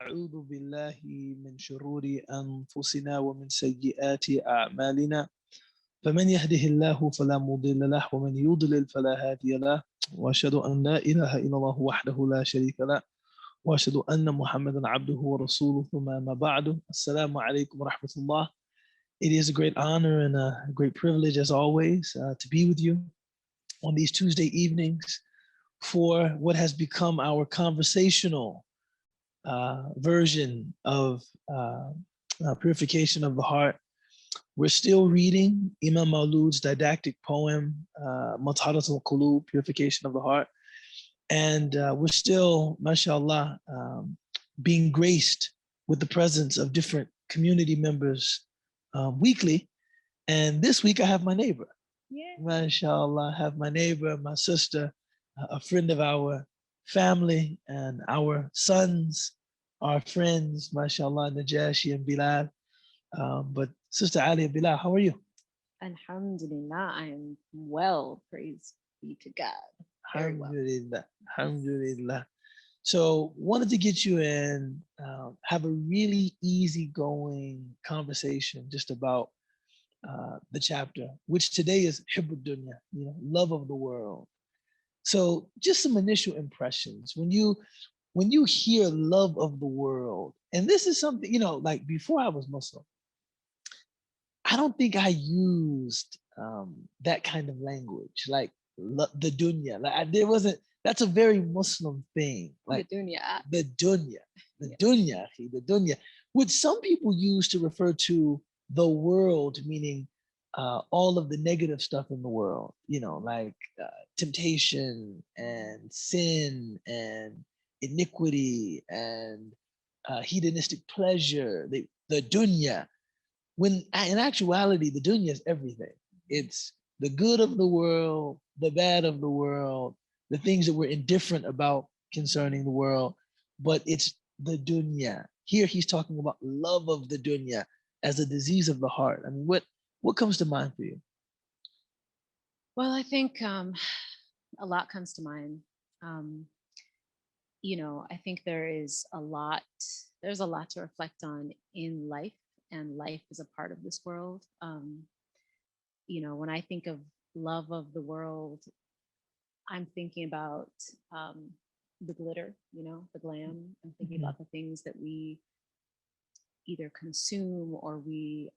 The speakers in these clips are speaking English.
أعوذ بالله من شرور أنفسنا ومن سيئات أعمالنا فمن يهده الله فلا مضل له ومن يضلل فلا هادي له وأشهد أن لا إله إلا الله وحده لا شريك له وأشهد أن محمدا عبده ورسوله ثم ما بعد السلام عليكم ورحمة الله. It is a great honor and a great privilege as always to be with you on these Tuesday evenings for what has become our conversational version of Purification of the Heart. We're still reading Imam Maulud's didactic poem, Matharat al-Qulub, Purification of the Heart. And we're still, mashallah, being graced with the presence of different community members weekly. And this week I have my neighbor. Yeah. Mashallah, I have my neighbor, my sister, a friend of our family, and our sons, our friends, mashallah, Najashi and Bilal. But Sister Alia Bilal, how are you? Alhamdulillah, I am well, praise be to God. Very well. Alhamdulillah, alhamdulillah. So wanted to get you in, have a really easygoing conversation just about the chapter, which today is Hibbud Dunya, love of the world. So just some initial impressions when you hear love of the world, and this is something, like before I was Muslim, I don't think I used that kind of language, like the dunya. There wasn't. That's a very Muslim thing, like the dunya, the dunya, the dunya, which some people use to refer to the world, meaning all of the negative stuff in the world, like temptation and sin and iniquity and hedonistic pleasure, the dunya. When in actuality, the dunya is everything. It's the good of the world, the bad of the world, the things that we're indifferent about concerning the world, but it's the dunya. Here he's talking about love of the dunya as a disease of the heart. I mean, what comes to mind for you? Well, I think a lot comes to mind. Um, I think there's a lot to reflect on in life, and life is a part of this world. When I think of love of the world, I'm thinking about the glitter, the glam. I'm thinking about the things that we either consume or we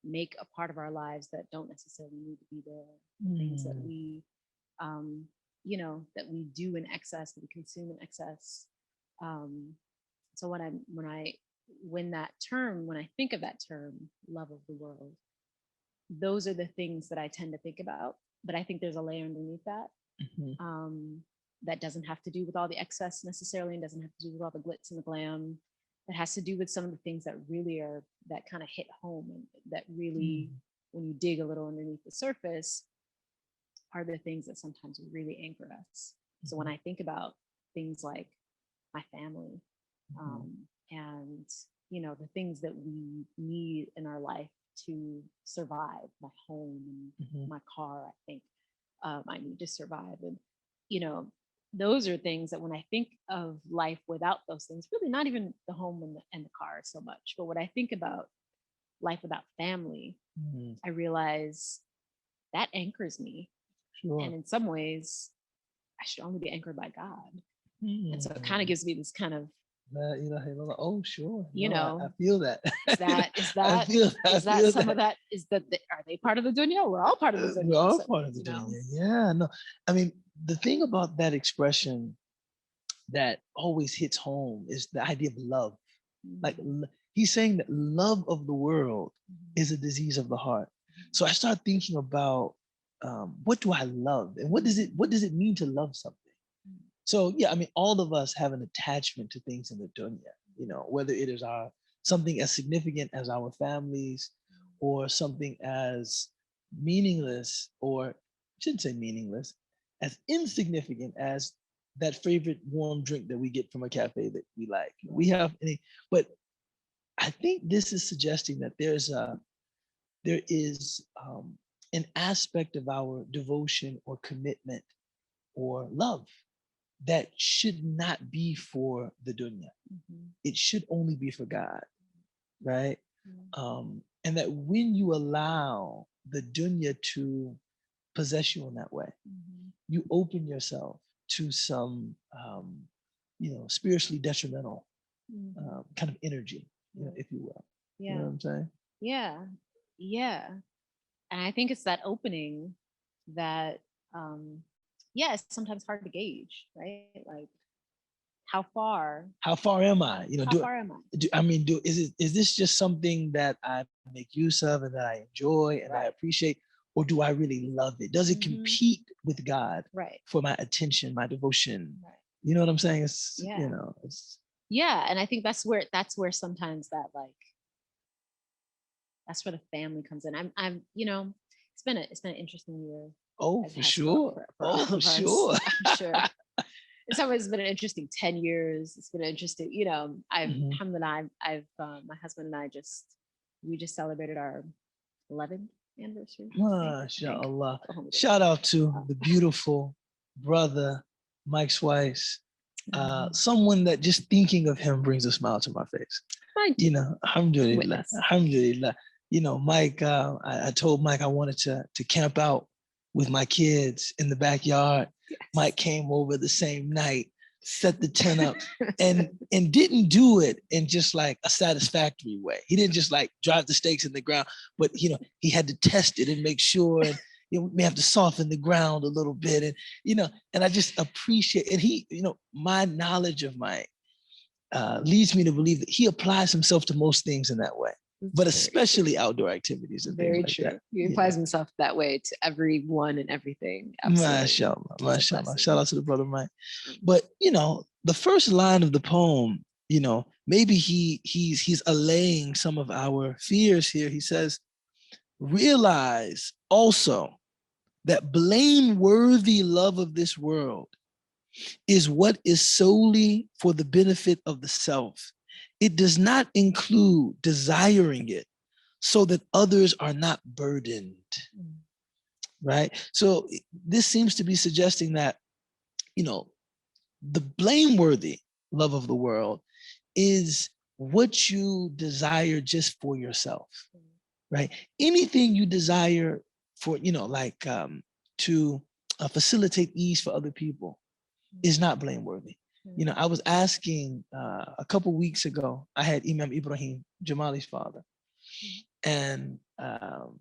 make a part of our lives that don't necessarily need to be there. Things that we that we do in excess, that we consume in excess. So when I think of that term, love of the world, those are the things that I tend to think about. But I think there's a layer underneath that that doesn't have to do with all the excess necessarily, and doesn't have to do with all the glitz and the glam. It has to do with some of the things that really are, that kind of hit home, and that really, when you dig a little underneath the surface, are the things that sometimes really anchor us. So when I think about things like my family, and the things that we need in our life to survive, my home and my car, I think I need to survive. And those are things that when I think of life without those things, really not even the home and the car so much, but when I think about life without family, I realize that anchors me. Sure. And in some ways, I should only be anchored by God. And so it kind of gives me this kind of, oh, sure. I feel that. Is that some of that? Is that are they part of the dunya? We're all part of the dunya. We're all part of the dunya. Yeah, no. I mean, the thing about that expression that always hits home is the idea of love. Like he's saying that love of the world is a disease of the heart. So I start thinking about what do I love, and what does it mean to love something? So yeah, I mean, all of us have an attachment to things in the dunya, whether it is something as significant as our families, or something as meaningless, or I shouldn't say meaningless, as insignificant as that favorite warm drink that we get from a cafe that we like. We have but I think this is suggesting that there is an aspect of our devotion or commitment or love that should not be for the dunya. It should only be for God, right? And that when you allow the dunya to possess you in that way, you open yourself to some, spiritually detrimental kind of energy, if you will. You know what I'm saying? Yeah. Yeah. And I think it's that opening that, it's sometimes hard to gauge, right? Like, how far am I? How far am I? Is this just something that I make use of and that I enjoy and I appreciate, or do I really love it? Does it compete with God for my attention, my devotion? You know what I'm saying? It's and I think that's where sometimes that, like, that's where the family comes in. I'm it's been an interesting year. Oh, for sure. For sure. I'm sure. In some ways, it's been an interesting 10 years. It's been an interesting, alhamdulillah, I've my husband and I we just celebrated our 11th anniversary. MashaAllah. Shout out to the beautiful brother, Mike Swice. Someone that just thinking of him brings a smile to my face. Alhamdulillah. Alhamdulillah. Mike, I told Mike I wanted to camp out with my kids in the backyard. Yes. Mike came over the same night, set the tent up, and didn't do it in just like a satisfactory way. He didn't just like drive the stakes in the ground, but he had to test it and make sure, and we may have to soften the ground a little bit, and and I just appreciate. And he, my knowledge of Mike leads me to believe that he applies himself to most things in that way. But especially outdoor activities and very things true. like that. He applies himself that way to everyone and everything. Absolutely. Mashallah. Shout out to the brother Mike. But the first line of the poem, maybe he's allaying some of our fears here. He says, realize also that blameworthy love of this world is what is solely for the benefit of the self. It does not include desiring it so that others are not burdened, right? So this seems to be suggesting that, the blameworthy love of the world is what you desire just for yourself, right? Anything you desire for, to facilitate ease for other people is not blameworthy. I was asking a couple weeks ago, I had Imam Ibrahim, Jamali's father, and or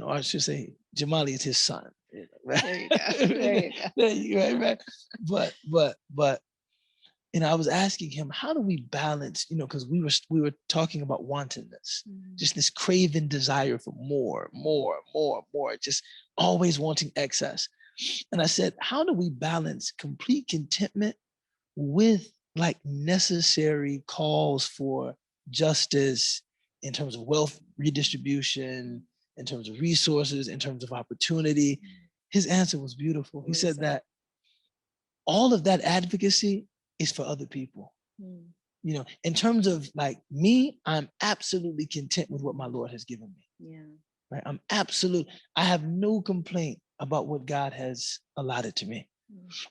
I should say Jamali is his son. Right? There you go. There you go. Right? But I was asking him, how do we balance, because we were talking about wantonness, just this craven desire for more, just always wanting excess. And I said, how do we balance complete contentment with like necessary calls for justice in terms of wealth redistribution, in terms of resources, in terms of opportunity? His answer was beautiful. He said that all of that advocacy is for other people. In terms of like me, I'm absolutely content with what my Lord has given me. Right? I have no complaint about what God has allotted to me.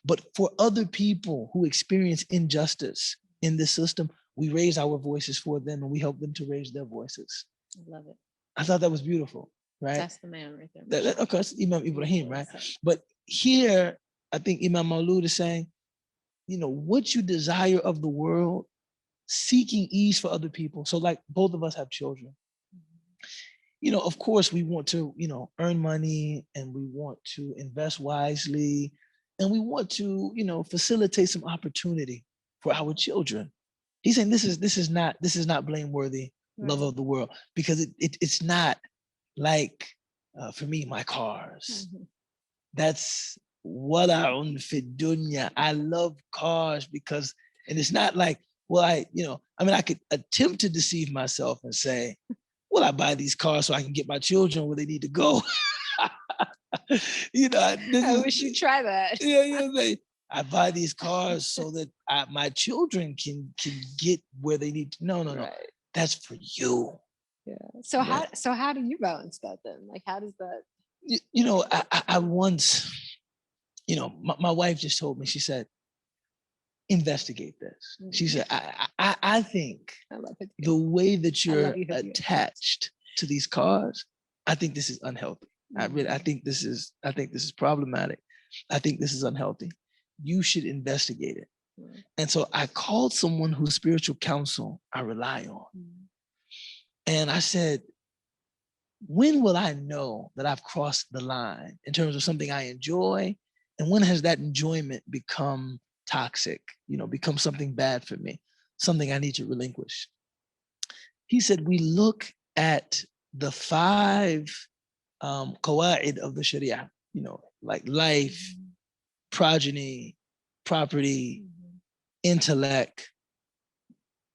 But for other people who experience injustice in this system, we raise our voices for them and we help them to raise their voices. I love it. I thought that was beautiful, right? That's the man right there. Of course, Imam Ibrahim, right? But here, I think Imam Maulud is saying, what you desire of the world, seeking ease for other people. So like both of us have children. Of course, we want to, earn money and we want to invest wisely. And we want to, facilitate some opportunity for our children. He's saying this is not blameworthy love of the world, because it's not like for me, my cars. That's wala'un fi dunya. I love cars because, and it's not like, well, I could attempt to deceive myself and say, well, I buy these cars so I can get my children where they need to go. I wish you'd try that. I buy these cars so that my children can get where they need to. No. Right. That's for you. Yeah. So how do you balance that then? Like, how does that? I once, my wife just told me, she said, investigate this. She said, I think I love it. the way that I you're love you, Hamza. attached to these cars, I think this is unhealthy. I think this is problematic. I think this is unhealthy. You should investigate it. And so I called someone whose spiritual counsel I rely on. And I said, when will I know that I've crossed the line in terms of something I enjoy? And when has that enjoyment become toxic, become something bad for me, something I need to relinquish? He said, we look at the 5 qawa'id of the Sharia, like life, progeny, property, intellect.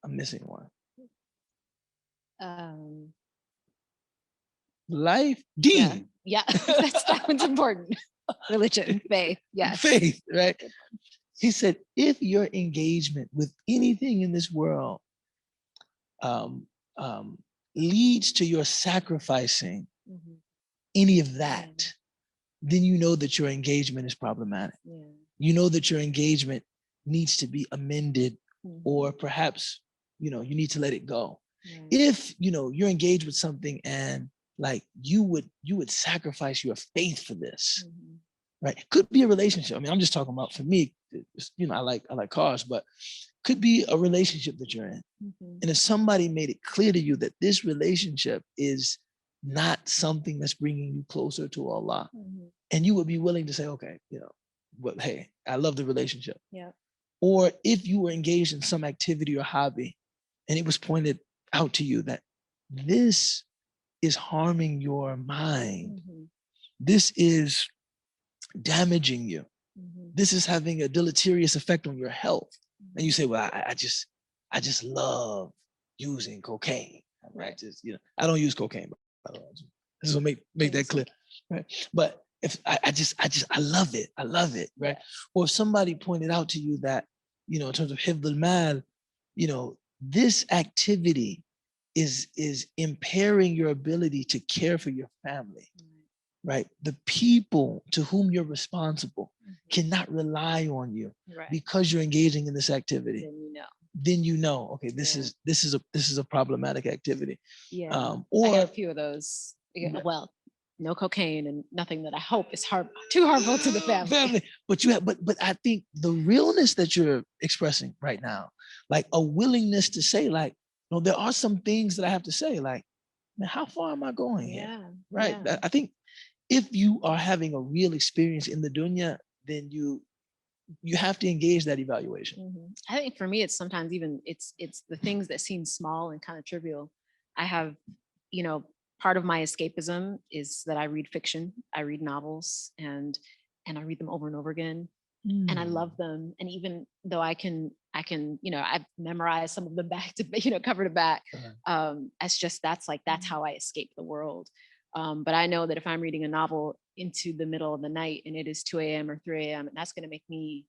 I'm missing one. Life, deen. Yeah. That one's important. Religion, faith, yes. Faith, right? He said, if your engagement with anything in this world leads to your sacrificing any of that, then you know that your engagement is problematic. You know that your engagement needs to be amended, or perhaps, you need to let it go. If, you're engaged with something and like you would sacrifice your faith for this, right? Could be a relationship. I mean, I'm just talking about, for me, I like cars, but could be a relationship that you're in. And if somebody made it clear to you that this relationship is not something that's bringing you closer to Allah, and you would be willing to say, okay, but hey, I love the relationship. Yeah. Or if you were engaged in some activity or hobby and it was pointed out to you that this is harming your mind, this is damaging you, this is having a deleterious effect on your health, and you say, well, I just love using cocaine, right? I don't use cocaine, by the way. This will make that clear, right? But if I love it, right? Or if somebody pointed out to you that, in terms of hifd al-mal, this activity is impairing your ability to care for your family, right? The people to whom you're responsible cannot rely on you because you're engaging in this activity. Then you know, okay, this is a problematic activity. Or I have a few of those. Well, no cocaine and nothing that I hope is too harmful to the family. But I think the realness that you're expressing right now, like a willingness to say, like, no, there are some things that I have to say, like, man, how far am I going here? Right. I think if you are having a real experience in the dunya, then you have to engage that evaluation. I think for me, it's sometimes even it's the things that seem small and kind of trivial. I have, part of my escapism is that I read fiction, I read novels, and I read them over and over again. And I love them. And even though I can, I've memorized some of them back to, cover to back. That's how I escape the world. But I know that if I'm reading a novel into the middle of the night and it is 2 a.m. or 3 a.m., that's going to make it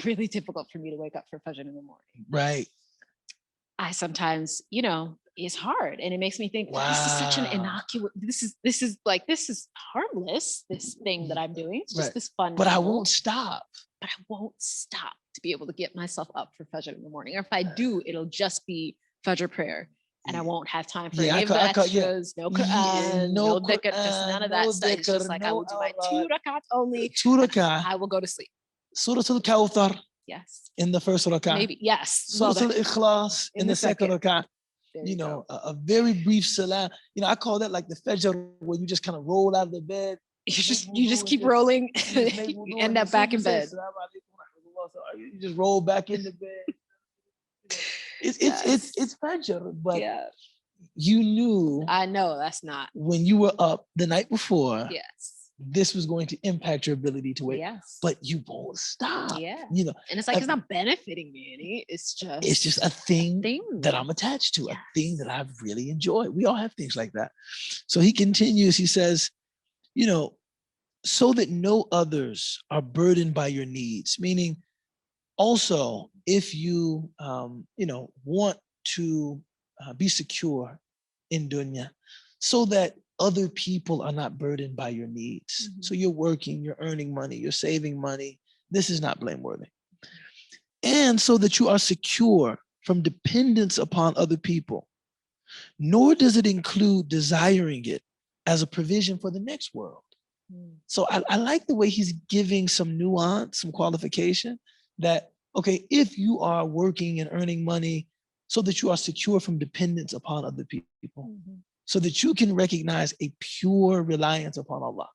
really difficult for me to wake up for Fajr in the morning. Right. I sometimes, it's hard, and it makes me think, wow, this is such an innocuous, this is harmless, this thing that I'm doing. It's just this fun. But I won't stop. To be able to get myself up for Fajr in the morning. Or if I do, it'll just be Fajr prayer. And I won't have time for any of the extras, no Quran, no dhikr, just none of that stuff. It's just like I will do my 2 rakats only. 2 rakats. I will go to sleep. Surah Al-Kawthar. Yes. In the first rakah. Maybe, yes. Surah Al-Ikhlas in the second rakah. A very brief salam. I call that like the Fajr, where you just kind of roll out of the bed. You just keep rolling. You end up back in bed. You just roll back in the bed. It's Fajr, but you knew. I know that's not. When you were up the night before. Yes. This was going to impact your ability to wake. Yes. But you won't stop. Yeah. And it's like, it's not benefiting me any. It's just a thing that I'm attached to, a thing that I've really enjoyed. We all have things like that. So he continues, he says, so that no others are burdened by your needs, meaning also, if you, want to be secure in dunya, so that other people are not burdened by your needs. So you're working, you're earning money, you're saving money. This is not blameworthy. and so that you are secure from dependence upon other people, nor does it include desiring it as a provision for the next world. So I like the way he's giving some nuance, some qualification that, okay, if you are working and earning money so that you are secure from dependence upon other people, so that you can recognize a pure reliance upon Allah.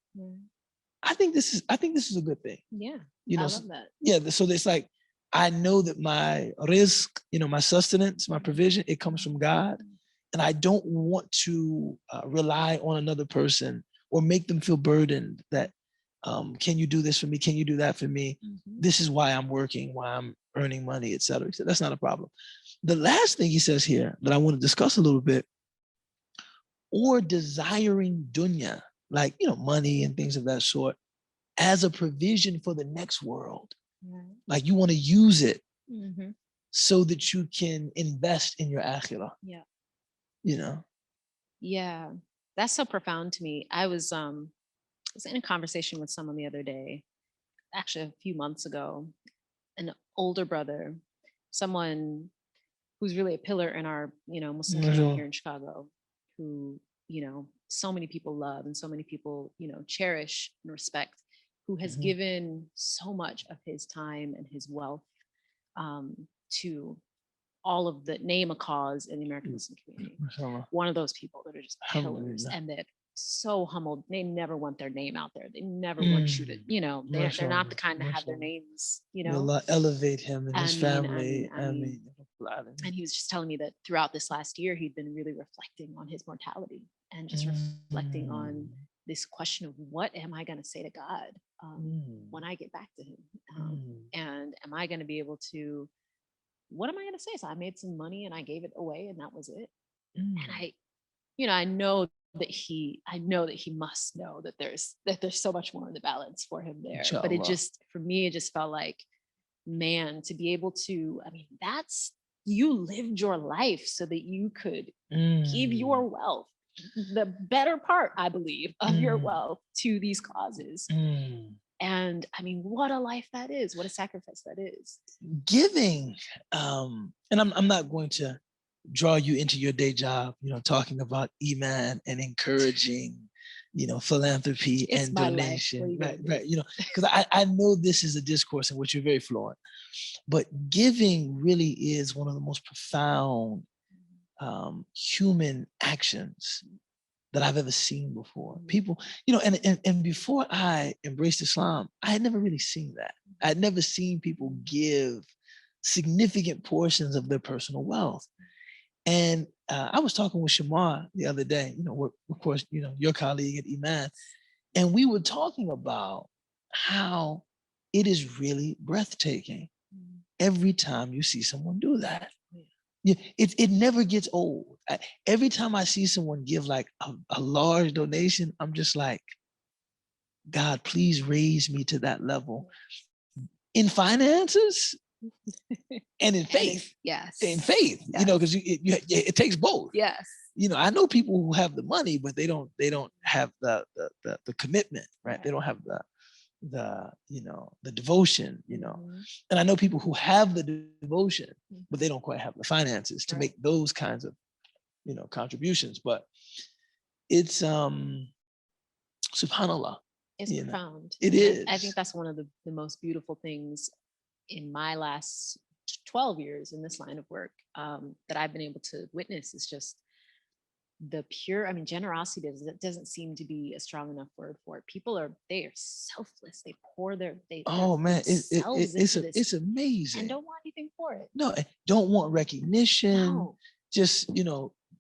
I think this is a good thing. Yeah, you know, I love that. Yeah, so it's like, I know that my rizq, my sustenance, my provision, it comes from God. And I don't want to rely on another person or make them feel burdened that, can you do this for me? Can you do that for me? This is why I'm working, why I'm earning money, et cetera. That's not a problem. The last thing he says here that I want to discuss a little bit, or desiring dunya, like, money and things of that sort, as a provision for the next world. Like you want to use it so that you can invest in your akhirah. Yeah, that's so profound to me. I was in a conversation with someone the other day, actually a few months ago, an older brother, someone who's really a pillar in our, Muslim community here in Chicago, who, so many people love and so many people, cherish and respect, who has given so much of his time and his wealth to all of the, name a cause in the American Muslim community. One of those people that are just pillars and that so humbled. They never want their name out there. They never want you to, they're not the kind to have their names, Allah elevate him and his family. And he was just telling me that throughout this last year, he'd been really reflecting on his mortality and just reflecting on this question of, what am I going to say to God when I get back to him? And am I going to be able to, what am I going to say? So I made some money and I gave it away and that was it. And I know that he must know that there's so much more in the balance for him there. Inshallah. But for me, it just felt like, man, to be able to, that's, you lived your life so that you could give your wealth, the better part, I believe, of your wealth to these causes. And what a life that is, what a sacrifice that is. Giving, and I'm not going to draw you into your day job, talking about Iman and encouraging, philanthropy it's and donation, right? Because I know this is a discourse in which you're very fluent, but giving really is one of the most profound human actions that I've ever seen before. People, and before I embraced Islam, I had never really seen that. I had never seen people give significant portions of their personal wealth. And I was talking with Shamar the other day, of course, your colleague at Iman, and we were talking about how it is really breathtaking every time you see someone do that. It never gets old. Every time I see someone give like a large donation, I'm just like, God, please raise me to that level in finances and in faith. Yes. In faith, yes. Because it takes both. Yes. I know people who have the money, but they don't have the commitment, right? They don't have the devotion, and I know people who have the devotion, but they don't quite have the finances to make those kinds of, contributions. But it's subhanallah. It's profound. It is. I think that's one of the most beautiful things in my last 12 years in this line of work that I've been able to witness is just the pure, generosity doesn't seem to be a strong enough word for it. They are selfless. They pour it's amazing. And don't want anything for it. No, don't want recognition. No. Just,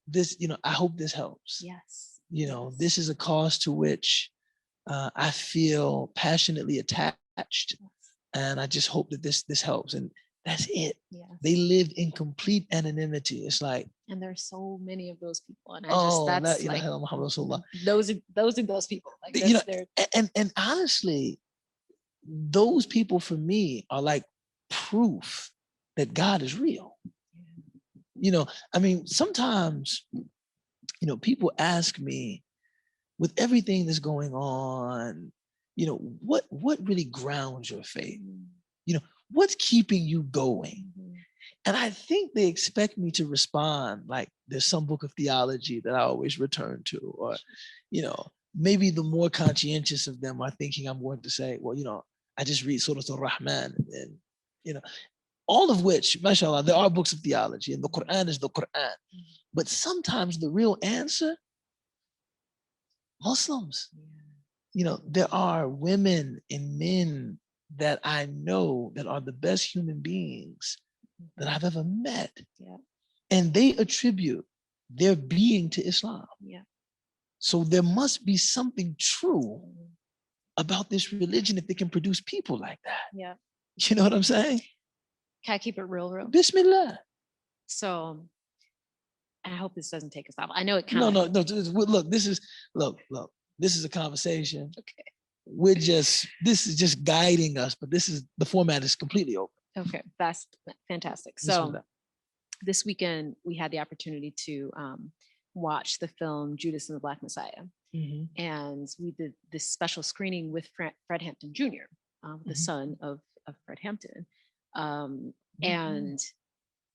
this, I hope this helps. Yes. Yes. This is a cause to which I feel passionately attached. Yes. And I just hope that this helps. And that's it. Yes. They lived in complete anonymity. It's like, and there are so many of those people. And those are those people. Like and honestly, those people for me are like proof that God is real. Yeah. Sometimes, people ask me, with everything that's going on, what really grounds your faith? what's keeping you going? And I think they expect me to respond like there's some book of theology that I always return to, or, maybe the more conscientious of them are thinking I'm going to say, well, I just read Surah Al-Rahman, and all of which, mashallah, there are books of theology, and the Quran is the Quran. But sometimes the real answer, Muslims. There are women and men that I know that are the best human beings that I've ever met. Yeah. And they attribute their being to Islam. Yeah. So there must be something true about this religion if they can produce people like that. Yeah. You know what I'm saying? Can I keep it real? Bismillah. So I hope this doesn't take us off. I know it kind of. No. Look, this is a conversation. Okay. This is just guiding us, but the format is completely open. Okay, that's fantastic. So this weekend we had the opportunity to watch the film Judas and the Black Messiah. And we did this special screening with Fred Hampton Jr., the son of Fred Hampton. And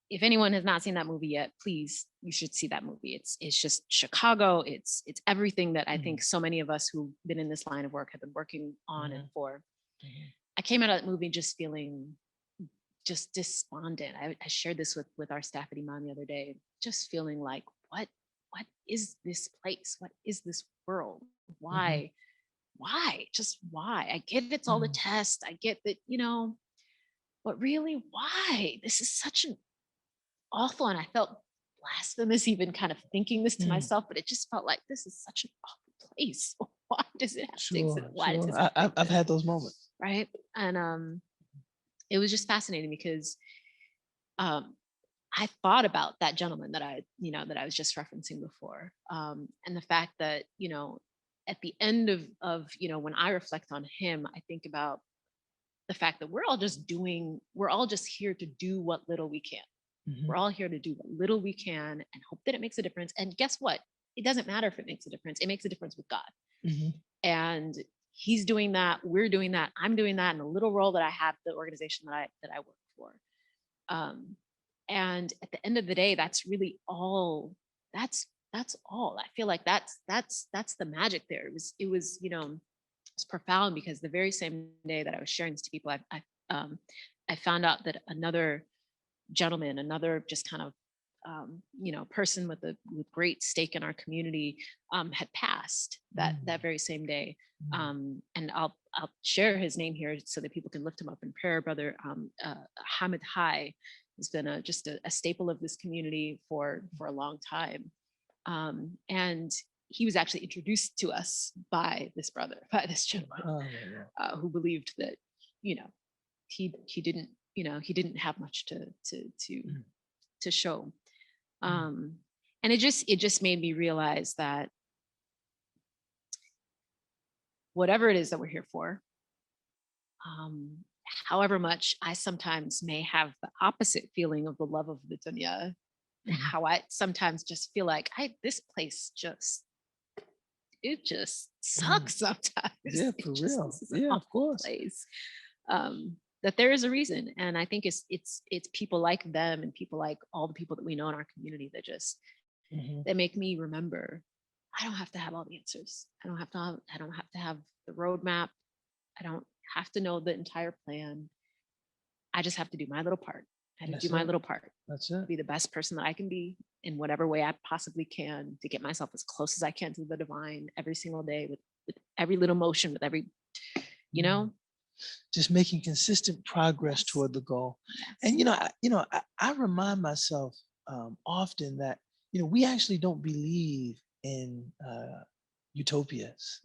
if anyone has not seen that movie yet, please, you should see that movie. It's just Chicago. It's everything that I think so many of us who've been in this line of work have been working on and for. I came out of that movie just feeling just despondent. I shared this with our staff at Iman the other day, just feeling like, what is this place? What is this world? Why? Just why? I get it's all the tests. I get that, but really, why? This is such an awful, and I felt blasphemous even kind of thinking this to myself, but it just felt like this is such an awful place. Why does it have to exist? Why does it I've had those moments. Right. And it was just fascinating because I thought about that gentleman that I was just referencing before. And the fact that, at the end of when I reflect on him, I think about the fact that we're all just here to do what little we can. We're all here to do what little we can and hope that it makes a difference. And guess what? It doesn't matter if it makes a difference. It makes a difference with God. And he's doing that. We're doing that. I'm doing that in the little role that I have, the organization that I work for. And at the end of the day, that's really all. That's all. I feel like that's the magic there. It was it's profound because the very same day that I was sharing this to people, I found out that another gentleman, another just kind of person with great stake in our community had passed that very same day. And I'll share his name here so that people can lift him up in prayer. Brother Hamid Hai has been just a staple of this community for a long time. And he was actually introduced to us by this gentleman who believed that, he didn't have much to show. And it just made me realize that whatever it is that we're here for, however much I sometimes may have the opposite feeling of the love of the dunya, how I sometimes just feel like this place just sucks sometimes. Yeah, for real. Yeah, of course. Place. That there is a reason, and I think it's people like them and people like all the people that we know in our community that just that make me remember I don't have to have all the answers. I don't have to have the roadmap. I don't have to know the entire plan. I just have to do my little part. I have to do my little part. That's it. Be the best person that I can be in whatever way I possibly can to get myself as close as I can to the divine every single day with every little motion, with every, just making consistent progress toward the goal. And I remind myself often that we actually don't believe in utopias.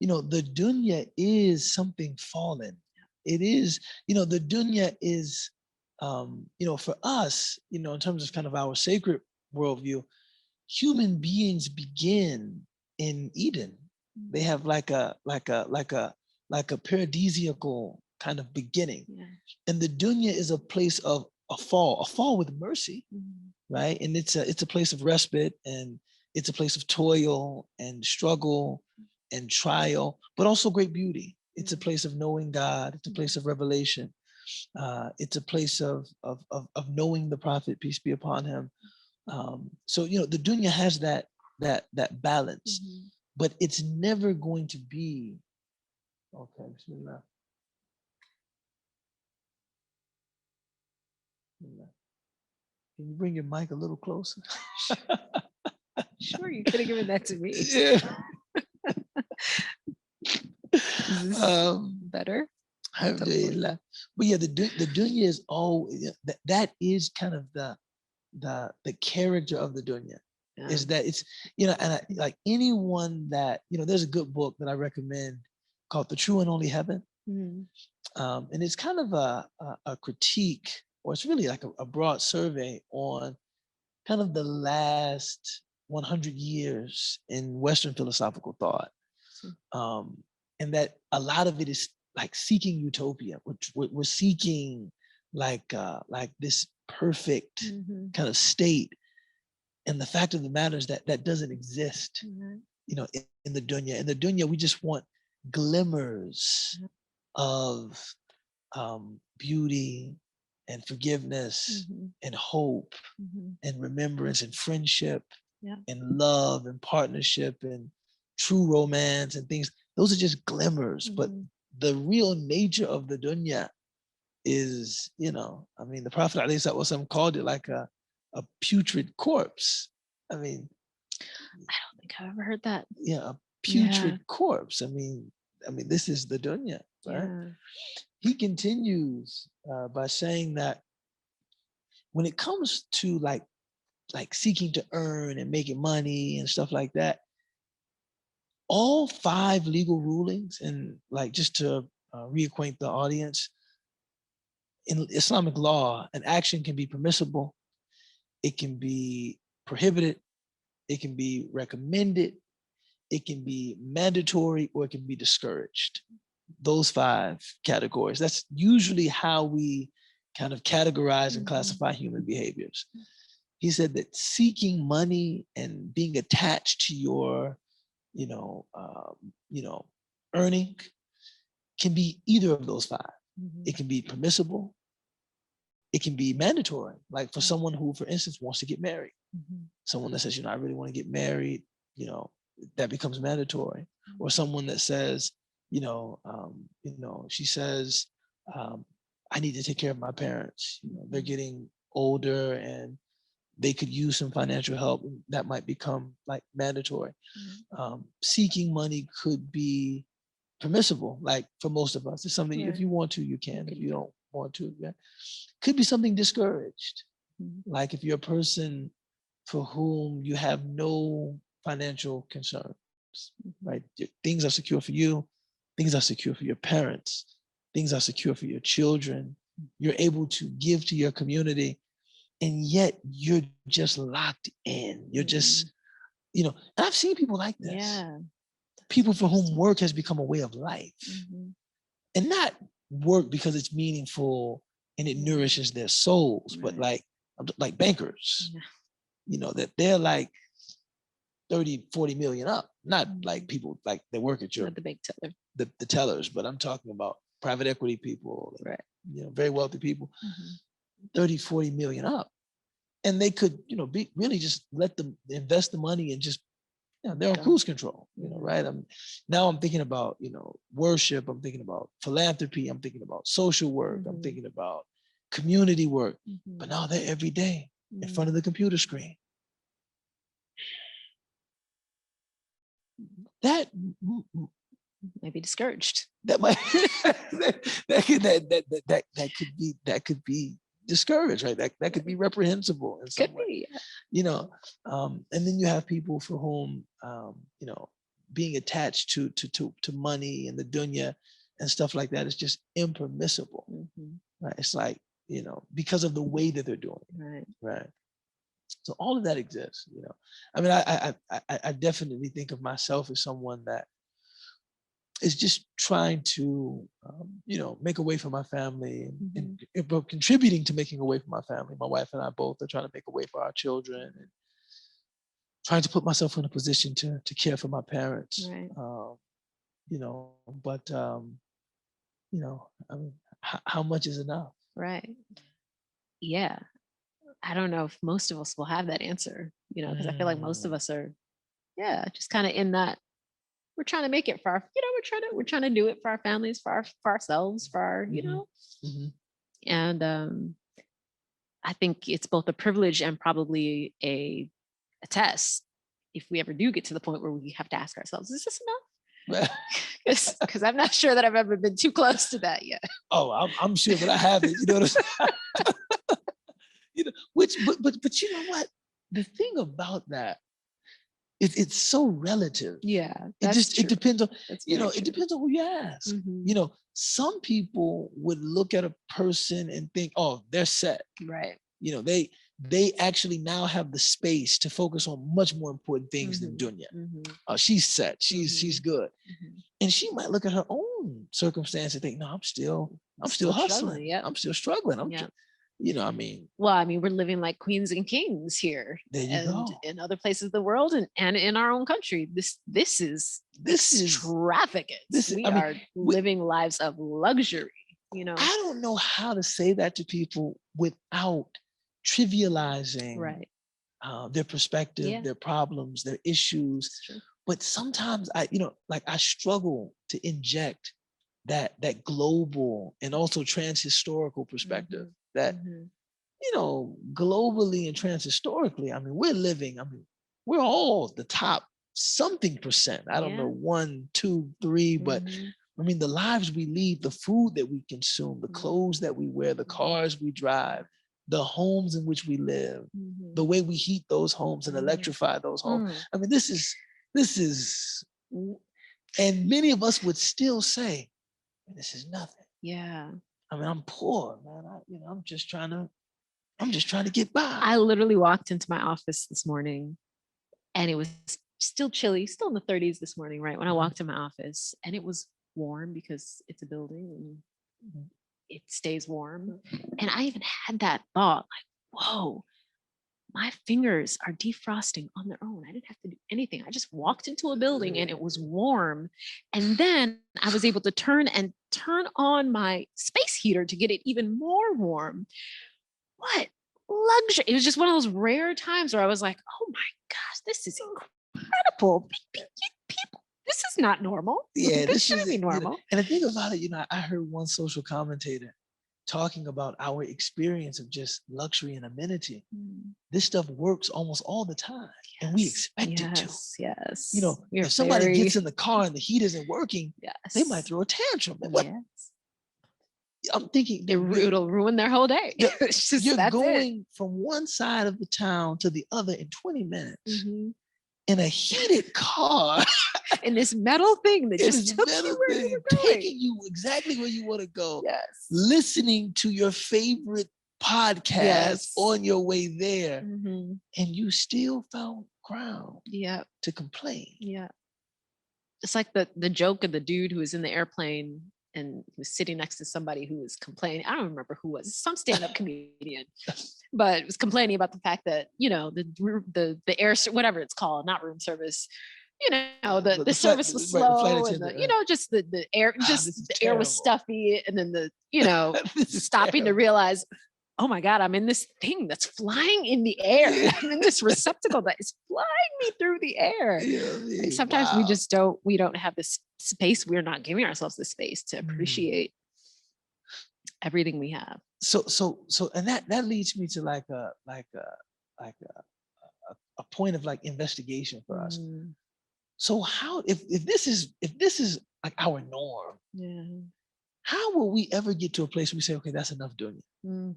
The dunya is something fallen. It is, the dunya is for us, in terms of kind of our sacred worldview, human beings begin in Eden. They have like a paradisiacal kind of beginning. And the dunya is a place of a fall with mercy, right? And it's a place of respite, and it's a place of toil and struggle and trial, but also great beauty. It's a place of knowing God. It's a place of revelation. It's a place of knowing the Prophet, peace be upon him. So the dunya has that balance, but it's never going to be okay. Bismillah. Bismillah. Can you bring your mic a little closer? Sure, you could have given that to me. Yeah. Is this better? Alhamdulillah. But yeah, the dunya is that is kind of the character of the dunya. Yeah. Is that it's and like anyone that there's a good book that I recommend called The True and Only Heaven. And it's kind of a critique, or it's really like a broad survey on kind of the last 100 years in Western philosophical thought. And that a lot of it is like seeking utopia. We're seeking like this perfect kind of state. And the fact of the matter is that doesn't exist, in the dunya. In the dunya, we just want glimmers of beauty and forgiveness and hope and remembrance and friendship and love and partnership and true romance and things. Those are just glimmers, but the real nature of the dunya is, the Prophet ﷺ called it like a putrid corpse. I mean, I don't think I've ever heard that. Yeah, a putrid corpse. I mean, this is the dunya, right? Yeah. He continues by saying that when it comes to like seeking to earn and making money and stuff like that, all 5 legal rulings, and like just to reacquaint the audience, in Islamic law, an action can be permissible, it can be prohibited, it can be recommended, it can be mandatory, or it can be discouraged. Those 5 categories. That's usually how we kind of categorize and classify human behaviors. He said that seeking money and being attached to your, earning can be either of those 5. It can be permissible. It can be mandatory. Like for someone who, for instance, wants to get married. Someone that says, I really want to get married, that becomes mandatory. Or someone that says, she says, I need to take care of my parents. They're getting older and they could use some financial help. That might become like mandatory. Seeking money could be permissible. Like for most of us, it's something, if you want to, you can. If you don't want to, could be something discouraged. Like if you're a person for whom you have no financial concerns, right? Things are secure for you, things are secure for your parents, things are secure for your children. You're able to give to your community, and yet you're just locked in. You're just, and I've seen people like this. Yeah. People for whom work has become a way of life. And not work because it's meaningful and it nourishes their souls, but like bankers, that they're like 30, 40 million up, not like people like that work at your, the big teller, the tellers, but I'm talking about private equity people, right? Very wealthy people, 30, 40 million up. And they could, be really just let them invest the money and just, they're on cruise control, right? I'm thinking about, worship. I'm thinking about philanthropy. I'm thinking about social work. I'm thinking about community work. But now they're every day in front of the computer screen. That might be discouraged. That might that could be discouraged, right? That could be reprehensible in some way. And then you have people for whom being attached to money and the dunya and stuff like that is just impermissible. Right? It's like, because of the way that they're doing it. Right. So all of that exists, I mean, I definitely think of myself as someone that is just trying to, make a way for my family and contributing to making a way for my family. My wife and I both are trying to make a way for our children and trying to put myself in a position to care for my parents. Right. But, I mean, how much is enough? Right. Yeah. I don't know if most of us will have that answer, because I feel like most of us are, just kind of in that. We're trying to make it for our, we're trying to do it for our families, for ourselves, for our, and I think it's both a privilege and probably a test if we ever do get to the point where we have to ask ourselves, is this enough? Because I'm not sure that I've ever been too close to that yet. Oh, I'm sure that I haven't. You know what I'm saying? But you know what? The thing about that, it's so relative. Yeah, it depends on it depends on who you ask. Some people would look at a person and think, oh, they're set. Right. They actually now have the space to focus on much more important things than dunya. She's set. She's good. And she might look at her own circumstance and think, no, I'm still hustling. I'm still struggling. We're living like queens and kings here. There you go. In other places of the world and in our own country. This is extravagant. We are living lives of luxury. I don't know how to say that to people without trivializing their perspective, their problems, their issues. But sometimes I struggle to inject that global and also transhistorical perspective that, globally and transhistorically, we're all the top something percent. I don't know, 1, 2, 3, but the lives we lead, the food that we consume, the clothes that we wear, the cars we drive, the homes in which we live, the way we heat those homes and electrify those homes. This is, and many of us would still say, this is nothing. Yeah. I'm poor, man. I'm just trying to get by. I literally walked into my office this morning and it was still chilly, still in the 30s this morning, right? When I walked in my office, and it was warm because it's a building and it stays warm. And I even had that thought, like, whoa, my fingers are defrosting on their own. I didn't have to do anything. I just walked into a building and it was warm. And then I was able to turn on my space heater to get it even more warm. What luxury. It was just one of those rare times where I was like, oh my gosh, this is incredible. People, this is not normal. Yeah, this shouldn't be normal. And the thing about it, I heard one social commentator talking about our experience of just luxury and amenity. This stuff works almost all the time, and we expect it to. Yes. If somebody gets in the car and the heat isn't working, they might throw a tantrum. I'm thinking it'll ruin their whole day. You're going from one side of the town to the other in 20 minutes in a heated car. In this metal thing that just took you where you were going. Taking you exactly where you want to go. Yes. Listening to your favorite podcast on your way there. And you still found ground to complain. Yeah. It's like the joke of the dude who was in the airplane and he was sitting next to somebody who was complaining. I don't remember who was, some stand-up comedian, but was complaining about the fact that, the air, whatever it's called, not room service, the service was slow, and the air, the air was stuffy, and then stopping to realize, oh my God, I'm in this thing that's flying in the air. I'm in this receptacle that is flying me through the air. And sometimes we don't have this space. We're not giving ourselves the space to appreciate everything we have. So, and that leads me to like a point of like investigation for us. So how, if this is like our norm, how will we ever get to a place where we say, okay, that's enough doing it?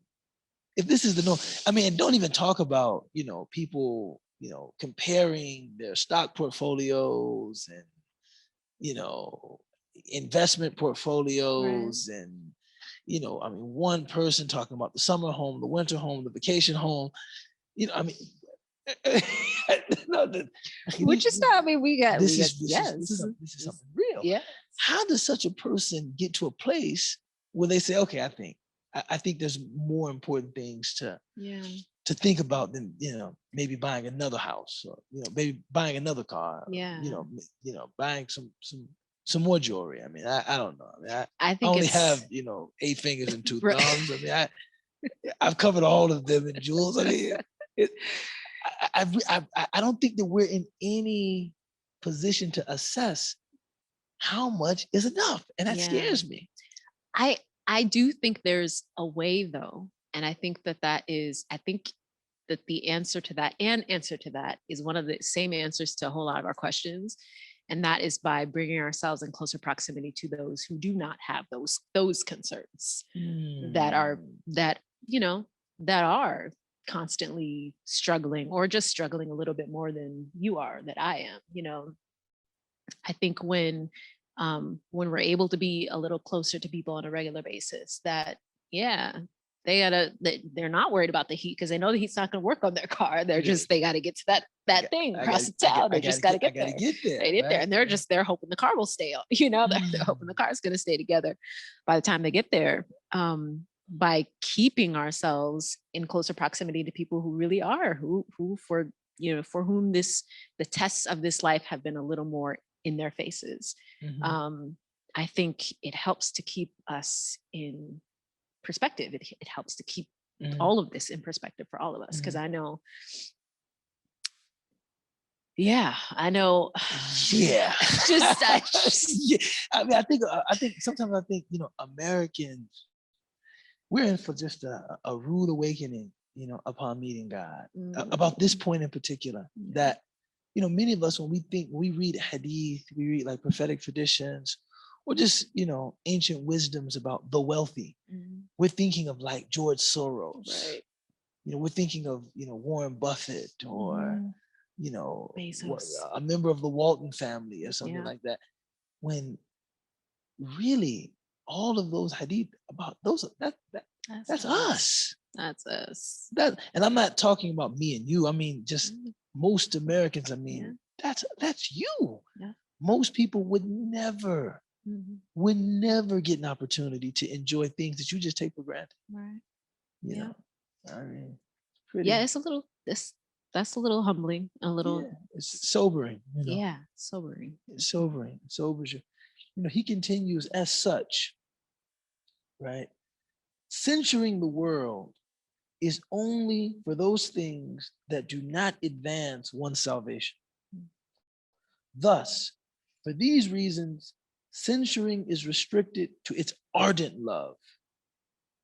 If this is the norm, and don't even talk about, people, comparing their stock portfolios and, investment portfolios and, one person talking about the summer home, the winter home, the vacation home, which is not, this is something real. Yeah. How does such a person get to a place where they say, okay, I think there's more important things to think about than, maybe buying another house or, maybe buying another car, buying some some more jewelry. I mean, I don't know. I mean, I I think only it's have, 8 fingers and 2 Right. thumbs. I mean, I've covered all of them in jewels. I mean, I don't think that we're in any position to assess how much is enough, and that Yeah. scares me. I do think there's a way though, and I think that the answer to that is one of the same answers to a whole lot of our questions, and that is by bringing ourselves in closer proximity to those who do not have those concerns that are that are constantly struggling, or just struggling a little bit more than you are, that I am. I think when we're able to be a little closer to people on a regular basis, that they're not worried about the heat, because they know the heat's not going to work on their car. They're just, they got to get to that thing across the town. They just got to get there. They get there, and they're hoping the car will stay on. They're hoping the car's going to stay together by the time they get there. By keeping ourselves in closer proximity to people who really are, who for whom the tests of this life have been a little more in their faces. I think it helps to keep us in perspective. It helps to keep all of this in perspective for all of us, because I know yeah. I mean, I think sometimes Americans, we're in for just a rude awakening, upon meeting God. About this point in particular, that many of us, when we read hadith, we read like prophetic traditions, or just ancient wisdoms about the wealthy. We're thinking of like George Soros, right? We're thinking of Warren Buffett, or a member of the Walton family, or something like that. When really all of those hadith about those, that's us. That's us. And I'm not talking about me and you. I mean, just most Americans. I mean, that's you. Yeah. Most people would never get an opportunity to enjoy things that you just take for granted. Right. You know, I mean, it's a little that's a little humbling, a little. It's sobering. Sobering. It's sobering. It sobers you. He continues as such, right? Censuring the world is only for those things that do not advance one's salvation. Thus, for these reasons, censuring is restricted to its ardent love,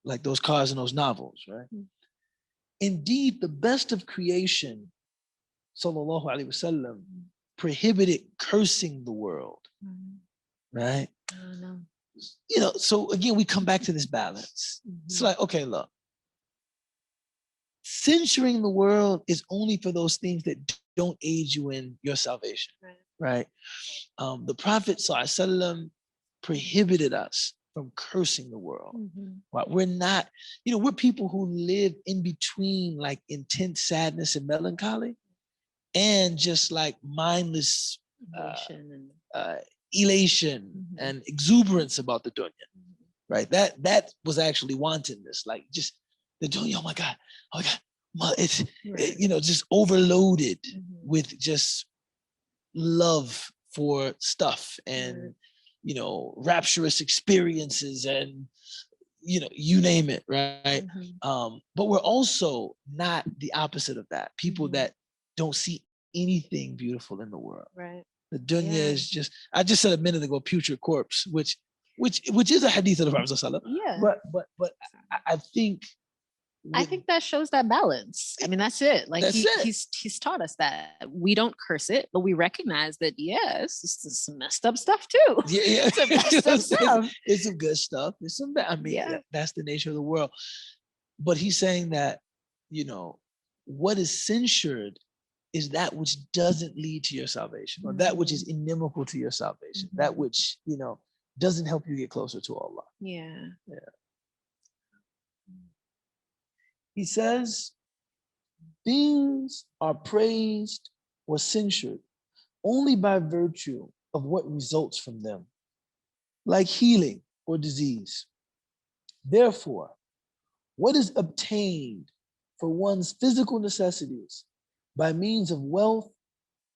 like those cars in those novels, right? Indeed, the best of creation, sallallahu alaihi wasallam, prohibited cursing the world, right? So again, we come back to this balance. It's like, okay, look, censuring the world is only for those things that don't aid you in your salvation, right? The Prophet ﷺ prohibited us from cursing the world. Right? We're not, we're people who live in between like intense sadness and melancholy, and just like mindless elation and exuberance about the dunya, right? That was actually wantonness, like just the dunya. Oh my God, it's just overloaded with just love for stuff and rapturous experiences and you name it, right? But we're also not the opposite of that. People that don't see anything beautiful in the world. Right. The dunya is just, I just said a minute ago, putrid corpse, which is a hadith of the Prophet ﷺ. Yeah. But I think that shows that balance. I mean, that's it. Like he's taught us that we don't curse it, but we recognize that it's some messed up stuff too. Yeah. It's some messed up stuff. It's some good stuff. It's some bad. I mean, that's the nature of the world. But he's saying that, what is censured is that which doesn't lead to your salvation, or that which is inimical to your salvation, that which, doesn't help you get closer to Allah. Yeah. He says, things are praised or censured only by virtue of what results from them, like healing or disease. Therefore, what is obtained for one's physical necessities by means of wealth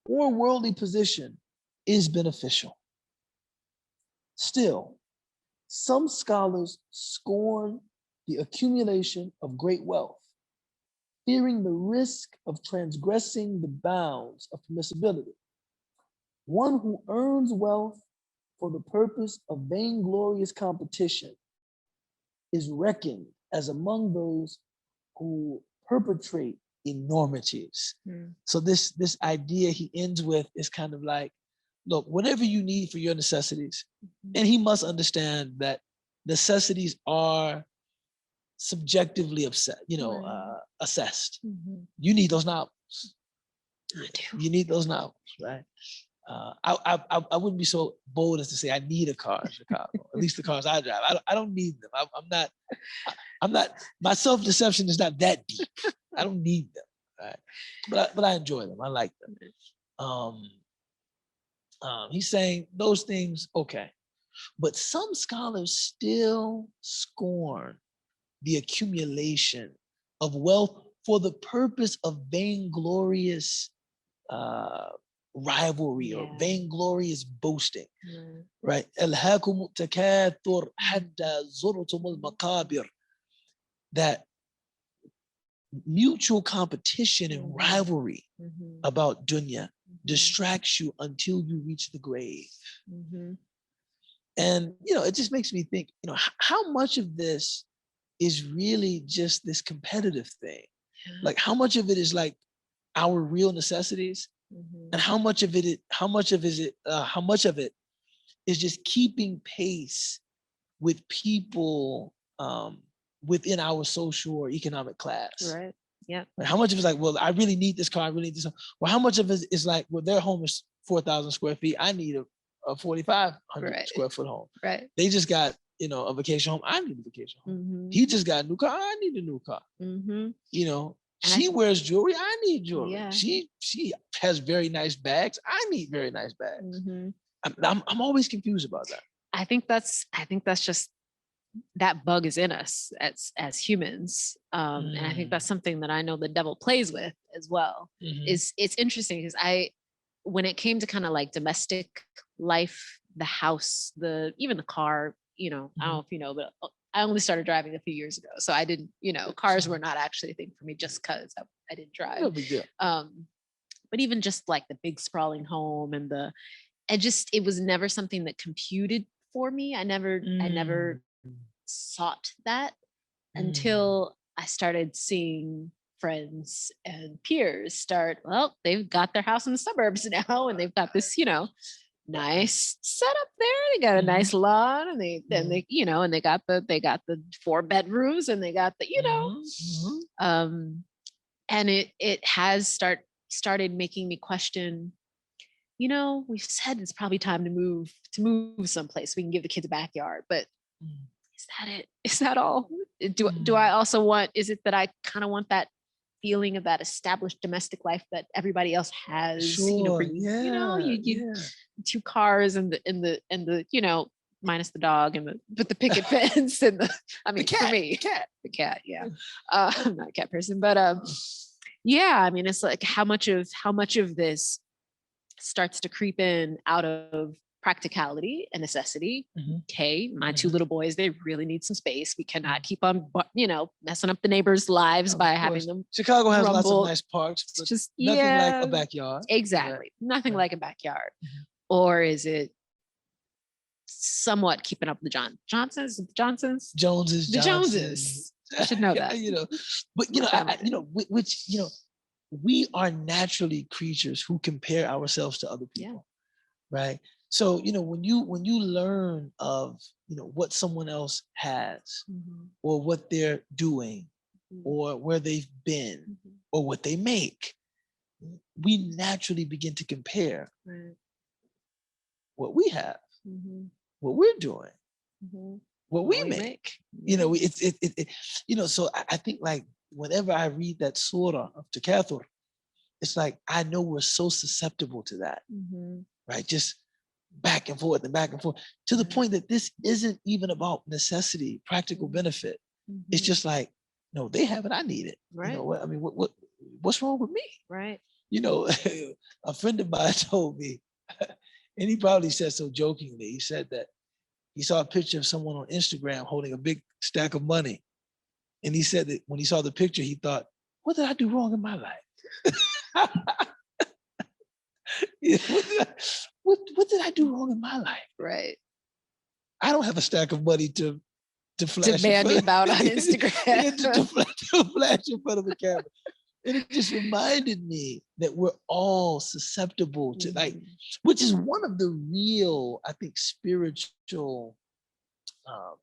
or worldly position is beneficial. Still, some scholars scorn the accumulation of great wealth, fearing the risk of transgressing the bounds of permissibility. One who earns wealth for the purpose of vainglorious competition is reckoned as among those who perpetrate enormities. So this idea he ends with is kind of like, look, whatever you need for your necessities, and he must understand that necessities are subjectively assessed. You need those novels. You need those novels, right? I wouldn't be so bold as to say I need a car in Chicago. At least the cars I drive, I don't need them. I'm not. My self-deception is not that deep. I don't need them, right? But I enjoy them. I like them. He's saying those things, okay, but some scholars still scorn the accumulation of wealth for the purpose of vainglorious rivalry or vainglorious boasting, right? ألهاكم التكاثر حتى زرتم المقابر. That mutual competition and rivalry about dunya distracts you until you reach the grave. And it just makes me think, how much of this is really just this competitive thing? Like how much of it is like our real necessities, and how much of it is just keeping pace with people within our social or economic class? Right. Yeah. Like how much of it's like, well, I really need this car, I really need this. Well, how much of it is like, well, their home is 4,000 square feet. I need a 4,500 square foot home. Right. They just got, a vacation home. I need a vacation home. He just got a new car. I need a new car. She wears jewelry. I need jewelry. Yeah. She has very nice bags. I need very nice bags. I'm always confused about that. I think that's just, that bug is in us as humans. And I think that's something that I know the devil plays with as well. It's interesting because when it came to kind of like domestic life, the house, even the car, I don't know if you know, but I only started driving a few years ago. So I didn't, cars were not actually a thing for me just because I didn't drive. No big deal. But even just like the big sprawling home and it was never something that computed for me. I never sought that until I started seeing friends and peers they've got their house in the suburbs now, and they've got this, nice setup there. They got a nice lawn, and they and they got the 4 bedrooms, and they got the and it has started making me question. We've said it's probably time to move someplace we can give the kids a backyard, but is that it? Is that all? Do I also want? Is it that I kind of want that feeling of that established domestic life that everybody else has? Sure. You 2 cars and the minus the dog and the picket fence and the cat, for me, the cat. Yeah, I'm not a cat person, but it's like how much of this starts to creep in out of practicality and necessity. Okay, my 2 little boys, they really need some space. We cannot keep on, messing up the neighbors' lives by having them. Chicago has lots of nice parks, but just nothing like a backyard. Exactly, nothing like a backyard. Or is it somewhat keeping up with the Joneses? I should know that. But we are naturally creatures who compare ourselves to other people, right? So when you learn of what someone else has, or what they're doing, or where they've been, or what they make, we naturally begin to compare what we have, what we're doing, what we make. So I think like whenever I read that surah of Takathur, it's like I know we're so susceptible to that, right? Just back and forth to the point that this isn't even about necessity, practical benefit. It's just like, no, they have it, I need it. Right. What's wrong with me? Right. A friend of mine told me, and he probably said so jokingly, he said that, he saw a picture of someone on Instagram holding a big stack of money. And he said that when he saw the picture, he thought, what did I do wrong in my life? What did I do wrong in my life? Right. I don't have a stack of money to flash Demand about on Instagram. to flash in front of the camera. And it just reminded me that we're all susceptible to like, which is one of the real, I think, spiritual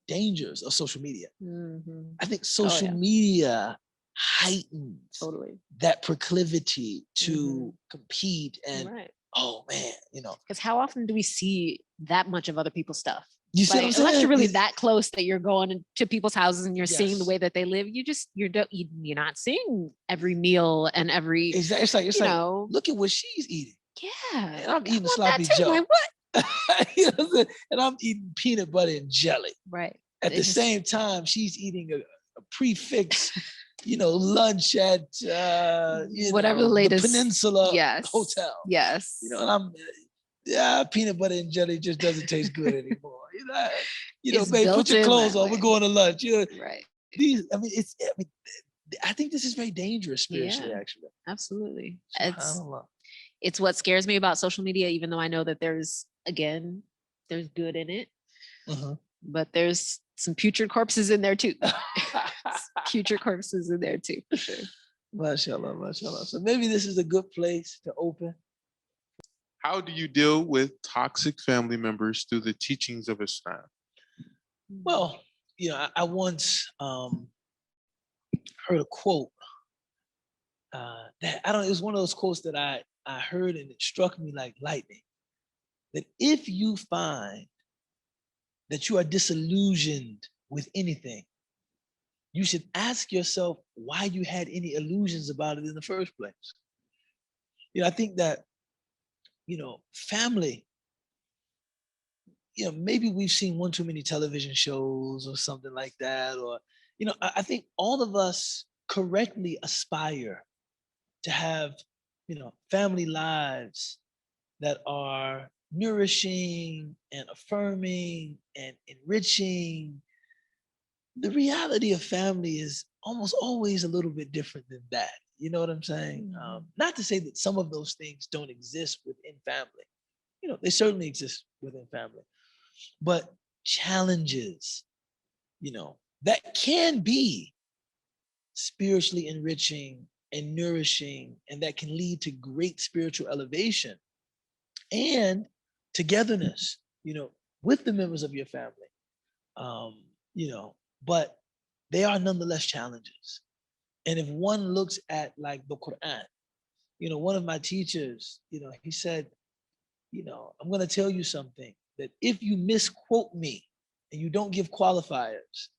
dangers of social media. I think social media heightens that proclivity to compete and oh man, you know. Because how often do we see that much of other people's stuff? You see what I'm saying? Unless you're really that close that you're going to people's houses and you're seeing the way that they live, you're not seeing every meal and every. Exactly. It's like look at what she's eating. Yeah, and I'm eating sloppy Joe. Like, what? You know what I'm saying? And I'm eating peanut butter and jelly. Right. At the same time, she's eating a prefix, lunch at whatever the latest the Peninsula Hotel. Yes. And I'm peanut butter and jelly just doesn't taste good anymore. Babe, put your clothes on. We're going to lunch. Right. I think this is very dangerous spiritually, actually. Absolutely. It's what scares me about social media, even though I know that there's good in it, but there's some putrid corpses in there too. Putrid corpses in there too, for sure. Mashallah. So maybe this is a good place to open. How do you deal with toxic family members through the teachings of Islam? Well, I once heard a quote that it was one of those quotes that I heard and it struck me like lightning. That if you find that you are disillusioned with anything, you should ask yourself why you had any illusions about it in the first place. I think that family, maybe we've seen one too many television shows or something like that. Or, I think all of us correctly aspire to have, family lives that are nourishing and affirming and enriching. The reality of family is almost always a little bit different than that. You know what I'm saying? Not to say that some of those things don't exist within family. They certainly exist within family. But challenges, that can be spiritually enriching and nourishing, and that can lead to great spiritual elevation and togetherness, with the members of your family. But they are nonetheless challenges. And if one looks at like the Quran, one of my teachers, he said, I'm going to tell you something, that if you misquote me and you don't give qualifiers,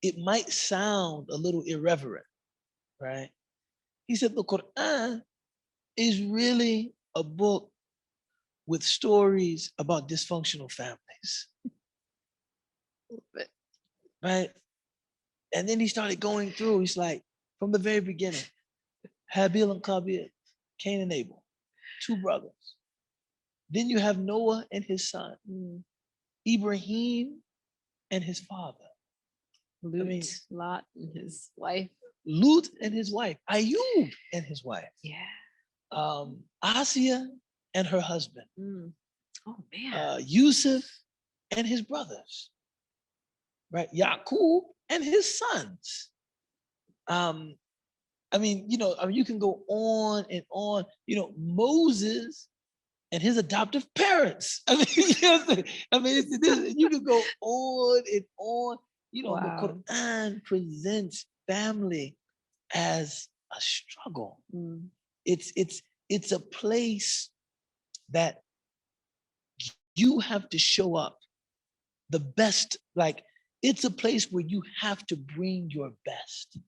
it might sound a little irreverent, right? He said the Quran is really a book with stories about dysfunctional families. Right? And then he started going through, he's like, from the very beginning, Habil and Qabil, Cain and Abel, two brothers. Then you have Noah and his son, Ibrahim and his father. Lot and his wife. Lut and his wife, Ayub and his wife. Yeah. Asiya and her husband. Oh man. Yusuf and his brothers. Right? Yaqub and his sons. You can go on and on. Moses and his adoptive parents. You can go on and on. The Quran presents family as a struggle. It's a place that you have to show up the best. Like, it's a place where you have to bring your best.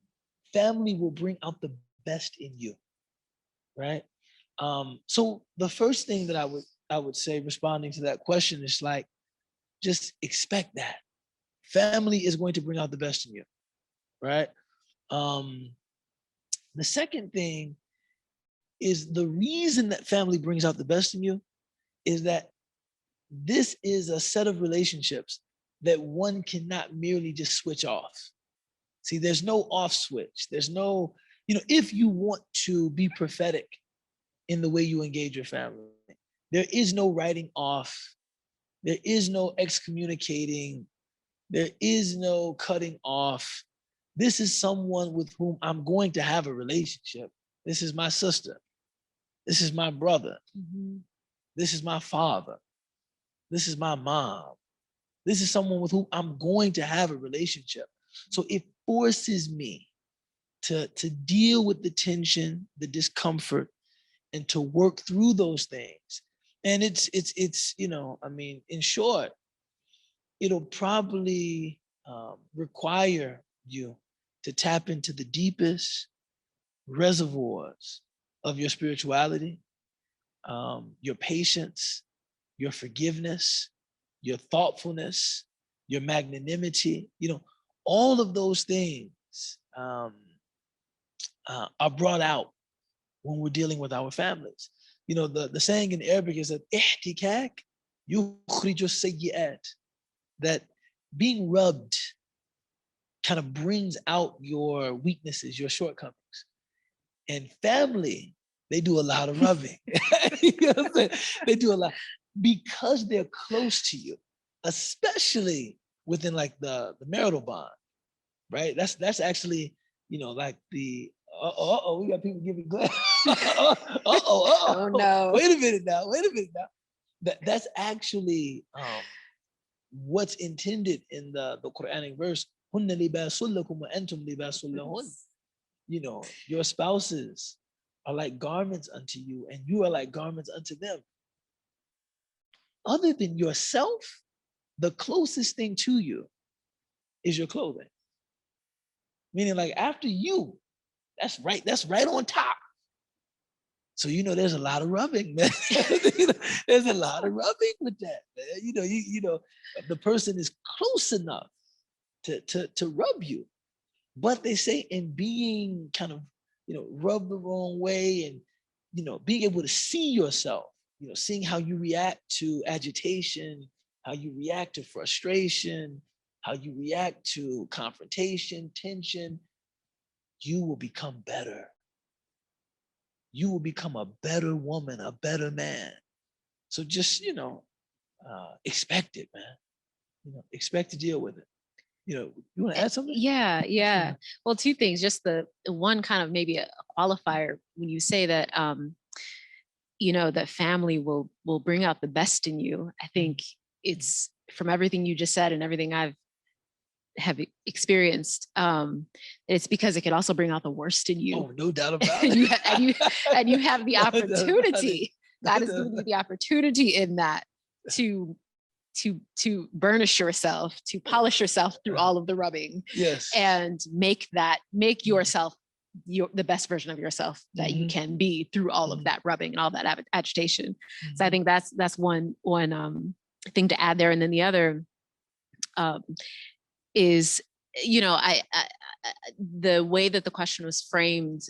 Family will bring out the best in you, right? So the first thing that I would say, responding to that question, is like, just expect that family is going to bring out the best in you, right? The second thing is, the reason that family brings out the best in you is that this is a set of relationships that one cannot merely just switch off. See, there's no off switch. There's no, if you want to be prophetic in the way you engage your family, there is no writing off. There is no excommunicating. There is no cutting off. This is someone with whom I'm going to have a relationship. This is my sister. This is my brother. This is my father. This is my mom. This is someone with whom I'm going to have a relationship. So it forces me to deal with the tension, the discomfort, and to work through those things. And it's in short, it'll probably require you to tap into the deepest reservoirs of your spirituality, your patience, your forgiveness, your thoughtfulness, your magnanimity. All of those things are brought out when we're dealing with our families. The saying in Arabic is that ihtikak yukhriju sayyi'at, that being rubbed kind of brings out your weaknesses, your shortcomings. And family, they do a lot of rubbing. You know what I'm saying? They do a lot because they're close to you, especially within like the marital bond, right? That's actually, like the we got people giving glass. Oh no. Wait a minute now. That's actually what's intended in the Quranic verse. Hunna libasul lakum wa antum libasul lahun. Your spouses are like garments unto you, and you are like garments unto them. Other than yourself, the closest thing to you is your clothing. Meaning, like, after you, that's right on top. So there's a lot of rubbing, man. There's a lot of rubbing with that, man. The person is close enough to rub you. But they say in being kind of, rubbed the wrong way, and, being able to see yourself, seeing how you react to agitation, how you react to frustration, how you react to confrontation, tension, you will become better. You will become a better woman, a better man. So just, expect it, man. Expect to deal with it. You want to add something? Yeah. Well, two things. Just the one kind of maybe a qualifier when you say that, that family will bring out the best in you. I think it's from everything you just said and everything I've experienced. It's because it could also bring out the worst in you. Oh, no doubt about it. and you have the opportunity. God has given you the opportunity in that to burnish yourself, to polish yourself through all of the rubbing. Yes. And make yourself the best version of yourself that you can be through all of that rubbing and all that agitation. So I think that's one thing to add there. And then the other is, I the way that the question was framed,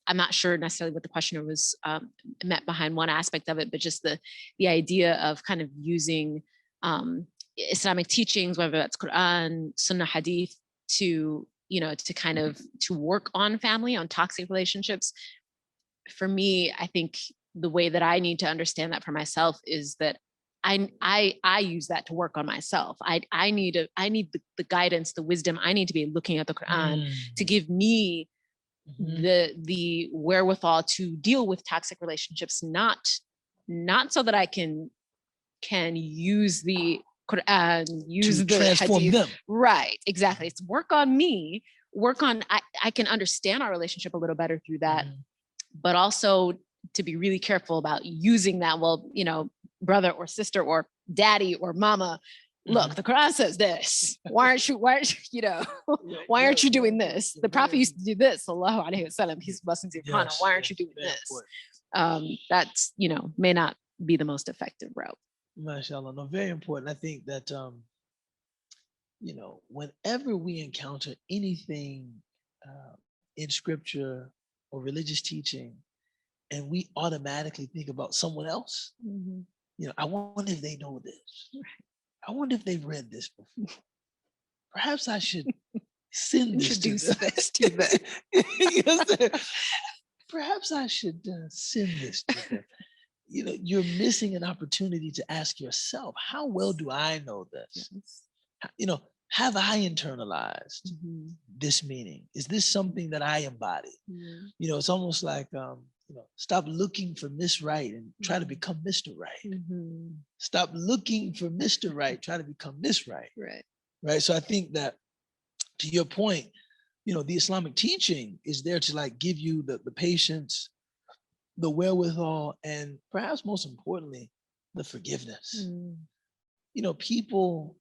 I'm not sure necessarily what the questioner was meant behind one aspect of it, but just the idea of kind of using Islamic teachings, whether that's Quran, Sunnah, Hadith, to kind of to work on family, on toxic relationships. For me, I think the way that I need to understand that for myself is that I use that to work on myself. I need the guidance, the wisdom. I need to be looking at the Quran to give me the wherewithal to deal with toxic relationships, not so that I can use the Quran, use to the transform Hadith. them. Right, exactly. It's work on me, I can understand our relationship a little better through that, but also to be really careful about using that. Well, brother or sister or daddy or mama, look, the Quran says this. Why aren't you doing this? The Prophet used to do this, sallallahu alaihi wasallam. Peace and blessings upon him. Why aren't you doing this? That's, may not be the most effective route. MashaAllah. No, very important. I think that, whenever we encounter anything in scripture or religious teaching, and we automatically think about someone else, I wonder if they know this. I wonder if they've read this before. Perhaps I should send this to Introduce them. this to them. You know what I'm saying? Perhaps I should send this to them. You know, you're missing an opportunity to ask yourself, how well do I know this? Yes. You know, have I internalized Mhm. this meaning? Is this something that I embody? Mhm. You know, it's almost like, you know, stop looking for Miss Right and try to Mhm. become Mr. Right. Mhm. Stop looking for Mr. Right, try to become Miss Right. Right. Right. So I think that, to your point, you know, the Islamic teaching is there to like give you the patience, the wherewithal, and perhaps most importantly, the forgiveness. Mm. You know, people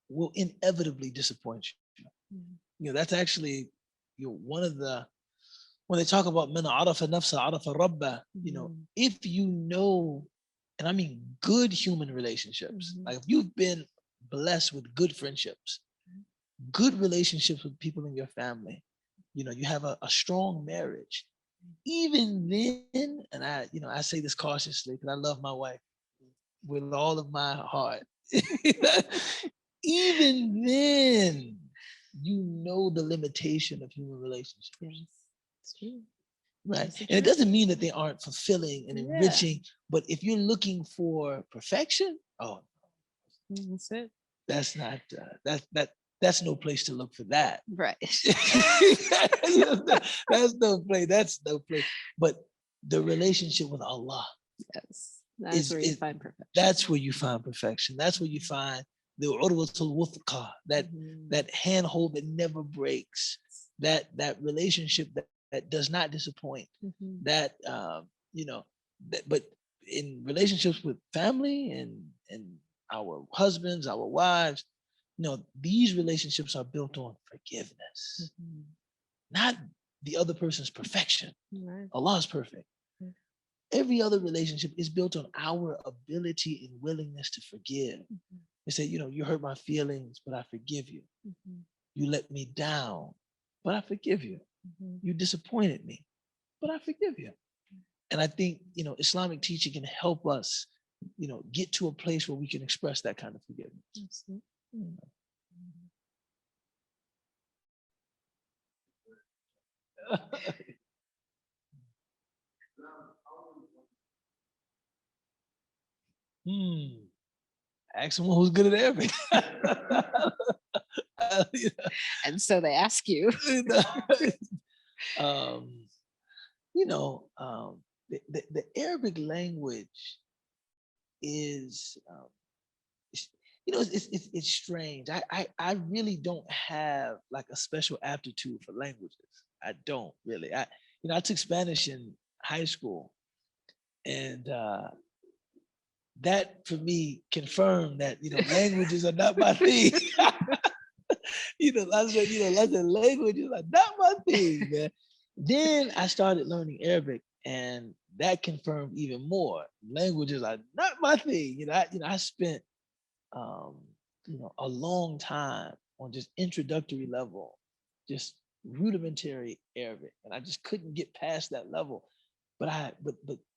will inevitably disappoint you. Mm. You know, that's actually, you know, one of the, when they talk about man arafa nafsa arafa rabba, you know, Mhm. if you know, and I mean good human relationships, Mhm. like if you've been blessed with good friendships, good relationships with people in your family, you know, you have a strong marriage, even then, and I, you know, I say this cautiously because I love my wife with all of my heart. Even then, you know the limitation of human relationships. Yes. It's true. Right. That's the And it truth. doesn't mean that they aren't fulfilling and Yeah. enriching, but if you're looking for perfection, oh, That's it. that's not that's no place to look for that. Right. You know, that's no place. That's no place. But the relationship with Allah Yes. That's where you is find perfection. that's where you find perfection. That's where you find the urwatul wuthqa, that Mhm. that handhold that never breaks, that relationship that does not disappoint. Mhm. That you know, but in relationships with family and our husbands, our wives, you know, these relationships are built on forgiveness, Mhm. not the other person's perfection. Right. Allah is perfect. Mm. Every other relationship is built on our ability and willingness to forgive. Mhm. They say, you know, you hurt my feelings, but I forgive you. Mhm. You let me down, but I forgive you. Mhm. You disappointed me, but I forgive you. And I think, you know, Islamic teaching can help us, you know, get to a place where we can express that kind of forgiveness. Absolutely. Ask someone who's good at everything. You And so they ask you. know, um, you know, the Arabic language is, you know, it's strange. I really don't have like a special aptitude for languages. I don't really. You know, I took Spanish in high school, and that for me confirmed that, you know, languages are not my thing. You know, I said, you know, I said languages are not my thing, man. Then I started learning Arabic, and that confirmed even more. Languages are not my thing. You know, I spent um, you know, a long time on just introductory level, just rudimentary Arabic, and I just couldn't get past that level. But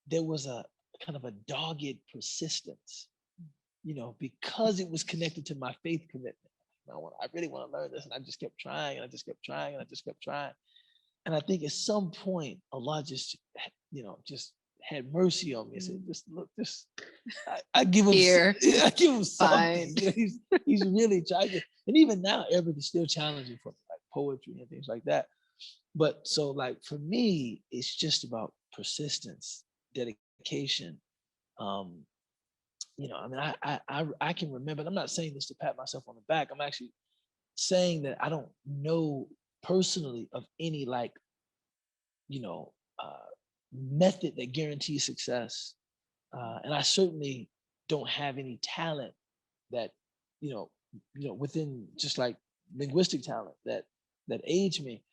there was a kind of a dogged persistence, you know, because it was connected to my faith commitment. I really want to learn this, and I just kept trying, and I just kept trying, and I just kept trying. And I think at some point, Allah just, you know, just had mercy on me and said, just look, just I give him, Here. I give him something. Fine. You know, he's really trying. And even now, Arabic is still challenging for me, like poetry and things like that. But so, like for me, it's just about persistence, dedication. Um, you know, I mean, I can remember. And I'm not saying this to pat myself on the back. I'm actually saying that I don't know personally of any like, you know, method that guarantees success, and I certainly don't have any talent that, you know, within just like linguistic talent that aids me.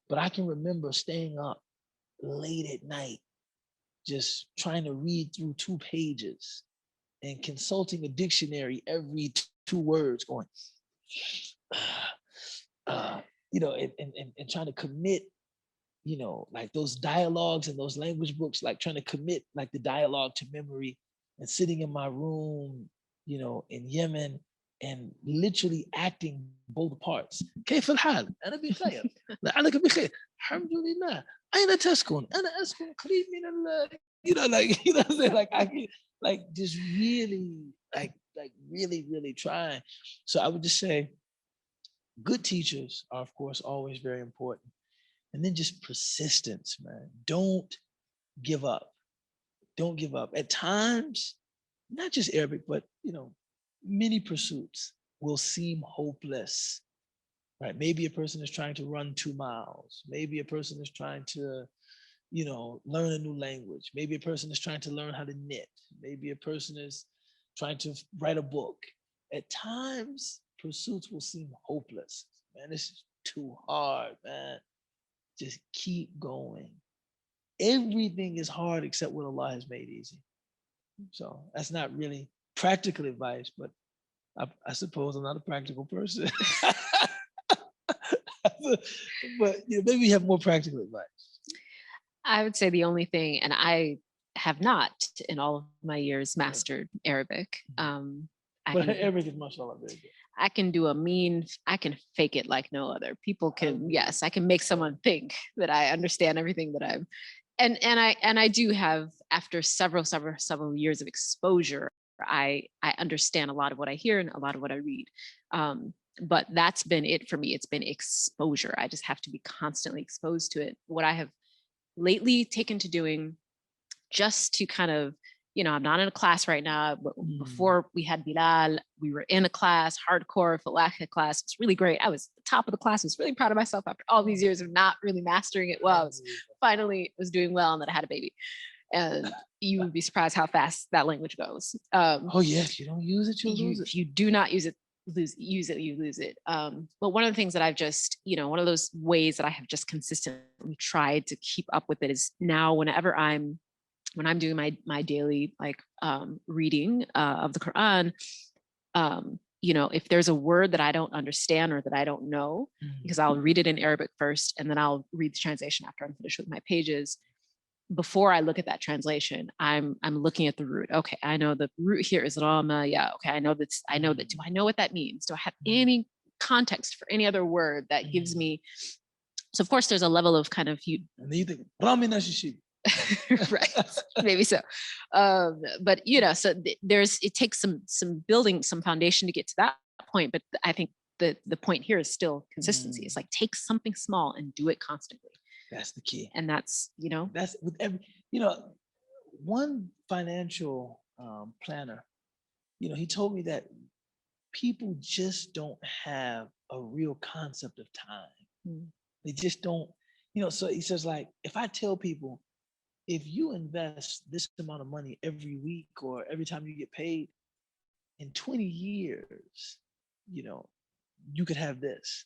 But I can remember staying up late at night, just trying to read through 2 pages and consulting a dictionary every 2 words, going, you know, and trying to commit, you know, like those dialogues and those language books, like trying to commit like the dialogue to memory, and sitting in my room in Yemen, and literally acting both parts. كيف الحال؟ أنا بخير. لعلك بخير. الحمد لله. أين تسكن؟ أنا أسكن قريب من what I'm saying? Like I can, like just really, really trying. So I would just say, good teachers are of course always very important, and then just persistence, man. Don't give up. Don't give up. At times, not just Arabic, but many pursuits will seem hopeless, right? Maybe a person is trying to run 2 miles. Maybe a person is trying to, learn a new language. Maybe a person is trying to learn how to knit. Maybe a person is trying to write a book. At times, pursuits will seem hopeless. Man, this is too hard, man. Just keep going. Everything is hard except what Allah has made easy. So that's not really practical advice, but I suppose I'm not a practical person. But maybe you have more practical advice. I would say the only thing, and I have not in all of my years mastered Arabic. But Arabic is mashallah very good. I can do I can fake it like no other. People can, yes, I can make someone think that I understand everything that I'm, and I do have, after several years of exposure, I understand a lot of what I hear and a lot of what I read. But that's been it for me. It's been exposure. I just have to be constantly exposed to it. What I have lately taken to doing, just to kind of, I'm not in a class right now, but before we had Bilal, we were in a class, hardcore falakha class. It's really great. I was at the top of the class. I was really proud of myself after all these years of not really mastering it well. I was finally doing well, and then I had a baby. And you would be surprised how fast that language goes. Oh yeah, if you don't use it, you lose it. If you do not use it, you lose it. But one of the things that I've just, one of those ways that I have just consistently tried to keep up with it is now whenever when I'm doing my daily reading of the Quran, if there's a word that I don't understand or that I don't know, because I'll read it in Arabic first, and then I'll read the translation after I'm finished with my pages. Before I look at that translation, I'm looking at the root. Okay, I know the root here is Rama. Yeah, okay, I know that. Do I know what that means? Do I have any context for any other word that gives me? So of course, there's a level of kind of you. And then you think Ramina Shishi. Right, maybe so. But so it takes some building, some foundation to get to that point. But I think the point here is still consistency. It's like take something small and do it constantly. That's the key. And that's, that's with every, one financial planner, he told me that people just don't have a real concept of time. They just don't, so he says, like, if I tell people, if you invest this amount of money every week or every time you get paid, in 20 years, you could have this.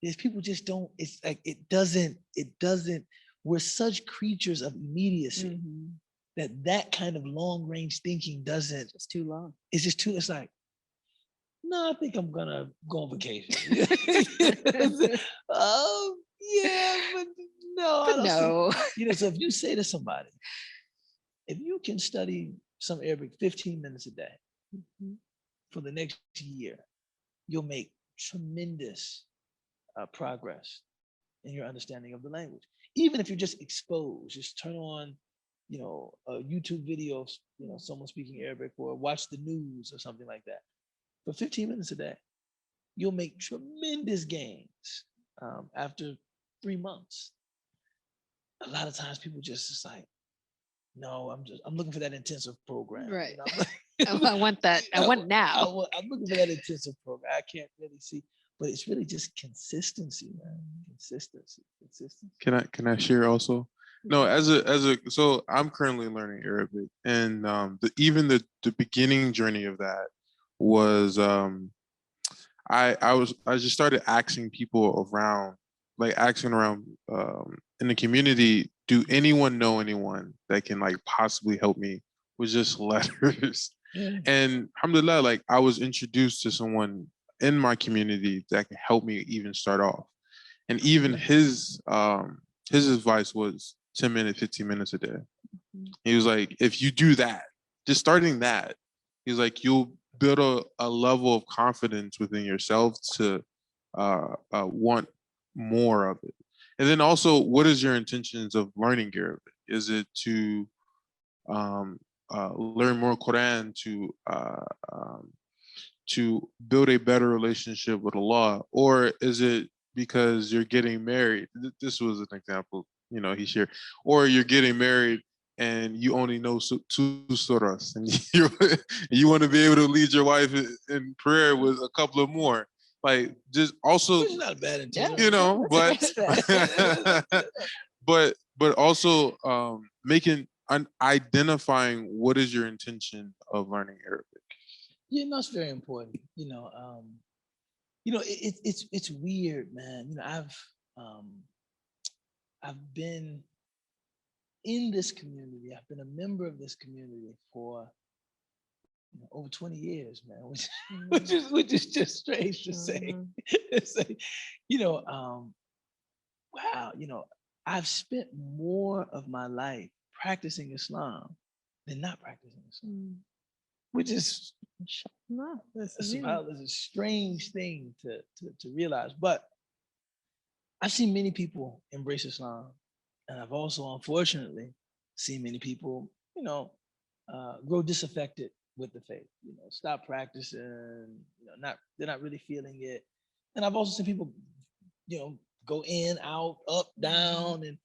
Is people just don't, it's like, it doesn't, we're such creatures of immediacy that kind of long range thinking doesn't. It's too long. It's like, no, I think I'm gonna go on vacation. Yeah, but no, I don't no. So if you say to somebody, if you can study some Arabic 15 minutes a day for the next year, you'll make tremendous progress in your understanding of the language. Even if you're just exposed, just turn on, a YouTube video of, someone speaking Arabic, or watch the news or something like that. For 15 minutes a day, you'll make tremendous gains after 3 months. A lot of times people just like, no, I'm looking for that intensive program. Right. I want that. I want now. I'm looking for that intensive program. I can't really see. But it's really just consistency, man. Consistency. Can I share also? No, so I'm currently learning Arabic, and even the beginning journey of that was I just started asking people around, in the community, do anyone know anyone that can possibly help me with just letters? And alhamdulillah, I was introduced to someone in my community that can help me even start off. And even his advice was 10 minutes, 15 minutes a day. He was like, if you do that, just starting that, he's like, you'll build a level of confidence within yourself to want more of it. And then also, what is your intentions of learning Arabic? Is it to learn more Quran, to build a better relationship with Allah, or is it because you're getting married? This was an example, he shared. Or you're getting married and you only know two surahs, and you want to be able to lead your wife in prayer with a couple of more. Like, just also, Which is not a bad intention. but also identifying what is your intention of learning Arabic. Yeah, no, it's very important. It's weird, man. I've been in this community. I've been a member of this community for over 20 years, man, which is just strange to say. Say, wow, I've spent more of my life practicing Islam than not practicing Islam, which is it's a strange thing to realize. But I've seen many people embrace Islam, and I've also, unfortunately, seen many people, grow disaffected with the faith. Stop practicing. They're not really feeling it. And I've also seen people, go in, out, up, down, and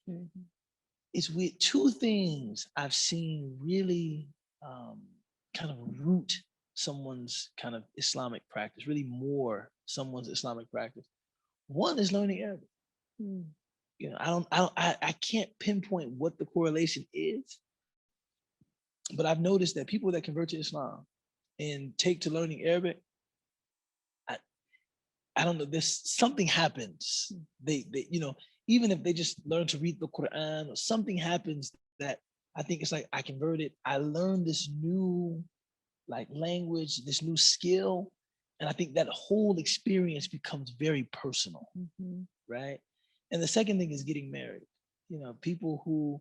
it's weird. Two things I've seen really kind of root someone's kind of Islamic practice, really more someone's Islamic practice. One is learning Arabic. I can't pinpoint what the correlation is, but I've noticed that people that convert to Islam and take to learning Arabic, I don't know, there's something happens. They even if they just learn to read the Quran, or something happens that I think it's like I converted. I learned this new language, this new skill, and I think that whole experience becomes very personal, right? And the second thing is getting married. People who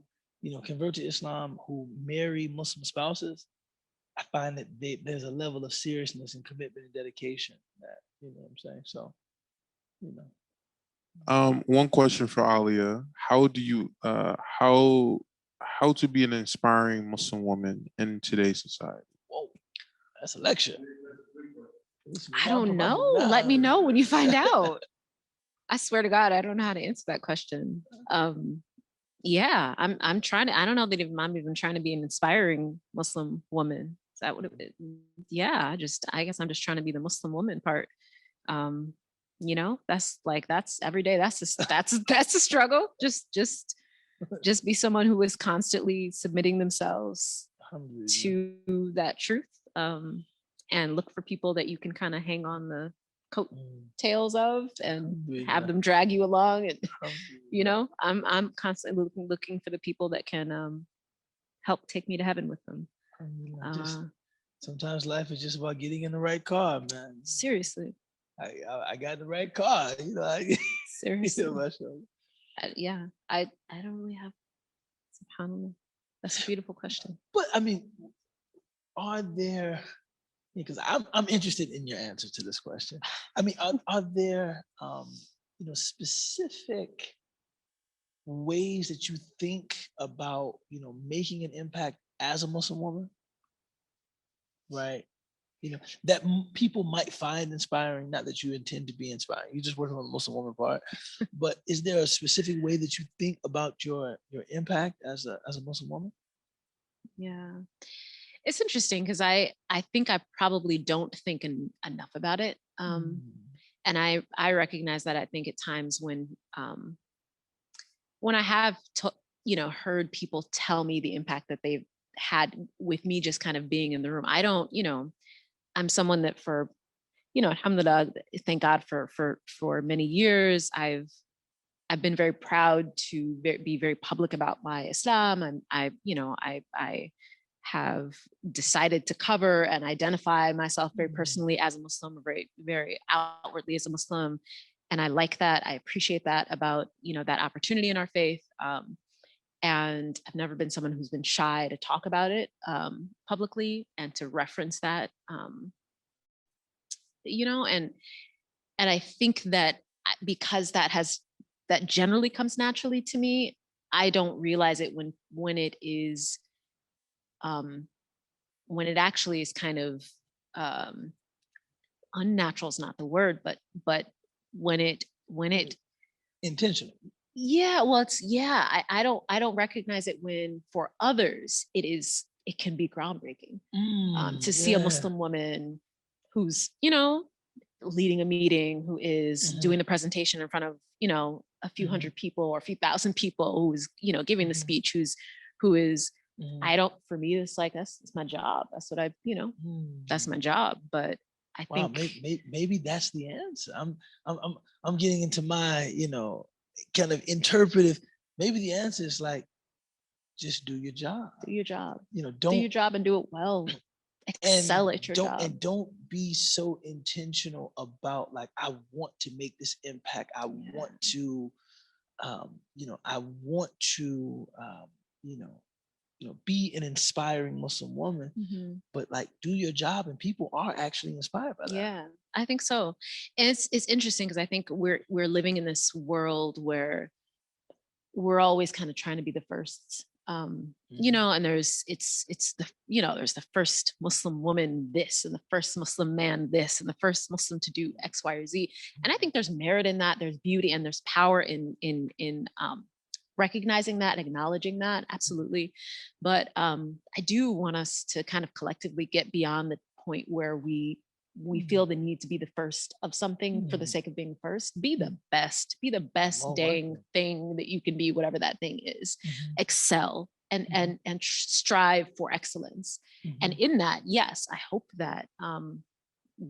convert to Islam, who marry Muslim spouses, I find that there's a level of seriousness and commitment and dedication that, what I'm saying? So, one question for Alia: how do you how to be an inspiring Muslim woman in today's society? Whoa, that's a lecture. I don't know. Let me know when you find out. I swear to God, I don't know how to answer that question. Yeah, I'm trying to. I don't know that even I'm even trying to be an inspiring Muslim woman. Is that what it is? Yeah, I guess I'm just trying to be the Muslim woman part. That's every day. That's a struggle. Just be someone who is constantly submitting themselves to that truth, and look for people that you can kind of hang on the coattails of and have them drag you along. And I'm constantly looking for the people that can help take me to heaven with them. Sometimes life is just about getting in the right car, man. Seriously. I got the right car, Seriously. Yeah, I don't really have. SubhanAllah. That's a beautiful question. But I mean, are there? Because I'm interested in your answer to this question. I mean, are there specific ways that you think about making an impact as a Muslim woman, right? That people might find inspiring, not that you intend to be inspiring, you're just working on the Muslim woman part. But is there a specific way that you think about your impact as a Muslim woman? Yeah, it's interesting because I think I probably don't think enough about it. And I recognize that I think at times when I have heard people tell me the impact that they've had with me just kind of being in the room, I don't, I'm someone that for, alhamdulillah, thank God for many years, I've been very proud to be very public about my Islam. And I have decided to cover and identify myself very personally as a Muslim, very, very outwardly as a Muslim. And I like that. I appreciate that about, that opportunity in our faith. And I've never been someone who's been shy to talk about it publicly and to reference that you know, and I think that because that generally comes naturally to me, I don't realize it when it is, when it actually is kind of, unnatural is not the word, but when it Intentional. yeah, well, I don't recognize it when for others it can be groundbreaking, to see a Muslim woman who's, you know, leading a meeting, who is doing the presentation in front of, you know, a few hundred people or a few thousand people, who's, you know, giving the speech, who is I don't, for me, it's like, it's my job. That's what I, you know, that's my job. But I think maybe that's the answer. I'm getting into my, you know, kind of interpretive. Maybe the answer is like, just do your job. Do your job. You know, do your job and do it well. Excel at your job. And don't be so intentional about like, I want to make this impact. I want to, you know, I want to, you know, be an inspiring Muslim woman, but like do your job, and people are actually inspired by that. Yeah, I think so. And it's interesting because I think we're living in this world where we're always kind of trying to be the first, you know, and it's the, you know, there's the first Muslim woman this, and the first Muslim man this, and the first Muslim to do X, Y, or Z. And I think there's merit in that, there's beauty, and there's power in recognizing that and acknowledging that, absolutely. But I do want us to kind of collectively get beyond the point where we feel the need to be the first of something for the sake of being first. Be the best dang thing that you can be, whatever that thing is. Excel and strive for excellence. And in that, yes, I hope that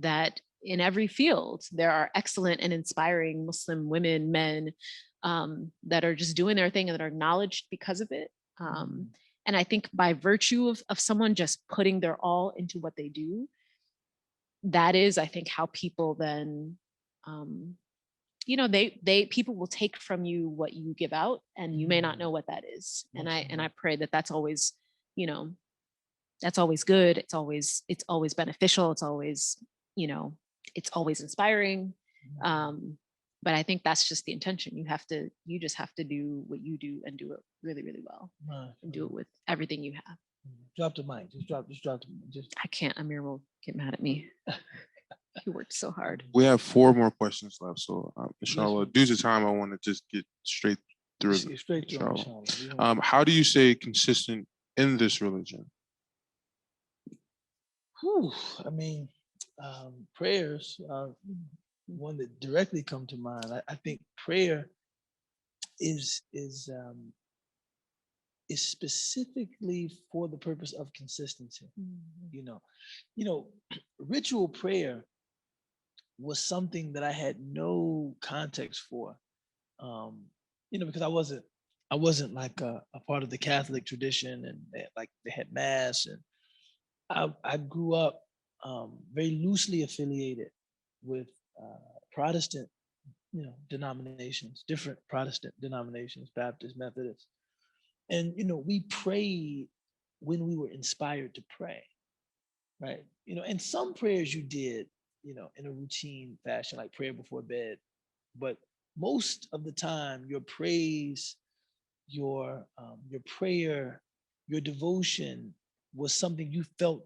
that in every field there are excellent and inspiring Muslim women, men, that are just doing their thing and that are acknowledged because of it. And I think by virtue of someone just putting their all into what they do, that is, I think, how people then, you know, people will take from you what you give out, and you may not know what that is. And I pray that that's always, you know, that's always good. It's always beneficial. It's always, you know, it's always inspiring. But I think that's just the intention. You just have to do what you do and do it really, really well, and do it with everything you have. Drop the mic. Just drop the mic. I can't. Amir will get mad at me. He worked so hard. We have 4 more questions left. So, inshallah, due to time, I want to just get straight through it. Straight through, inshallah. How do you stay consistent in this religion? I mean, prayers are one that directly come to mind. I think prayer is specifically for the purpose of consistency. You know, ritual prayer was something that I had no context for. You know, because I wasn't like a part of the Catholic tradition, and they had mass, and I grew up very loosely affiliated with Protestant, you know, denominations, different Protestant denominations, Baptist, Methodist. And, you know, we prayed when we were inspired to pray, right? You know, and some prayers you did, you know, in a routine fashion, like prayer before bed. But most of the time, your praise, your prayer, your devotion was something you felt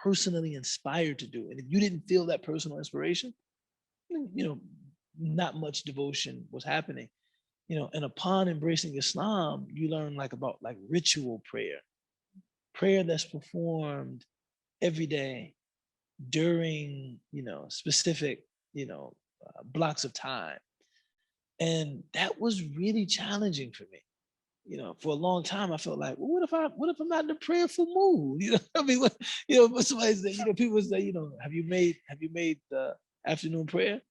personally inspired to do. And if you didn't feel that personal inspiration, you know, not much devotion was happening. You know, and upon embracing Islam, you learn about ritual prayer that's performed every day during, you know, specific, you know, blocks of time. And that was really challenging for me. You know, for a long time, I felt like, well, what if I'm not in a prayerful mood? You know, I mean, you know, somebody say, you know, people say, you know, have you made the afternoon prayer?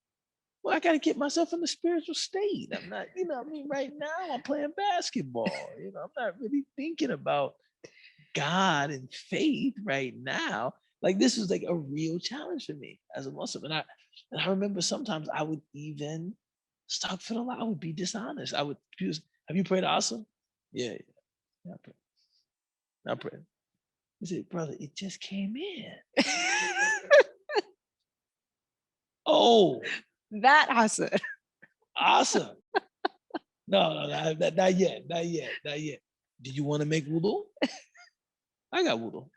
Well, I got to get myself in the spiritual state. I'm not, you know, I mean, right now I'm playing basketball. You know, I'm not really thinking about God and faith right now. Like, this was like a real challenge for me as a Muslim. And I remember sometimes I would even astaghfirullah, I would be dishonest. Have you prayed Asr? Yeah, I prayed. I prayed. He said, brother, it just came in. Oh, That Asa. awesome. No, not yet. Do you want to make wudu? I got wudu.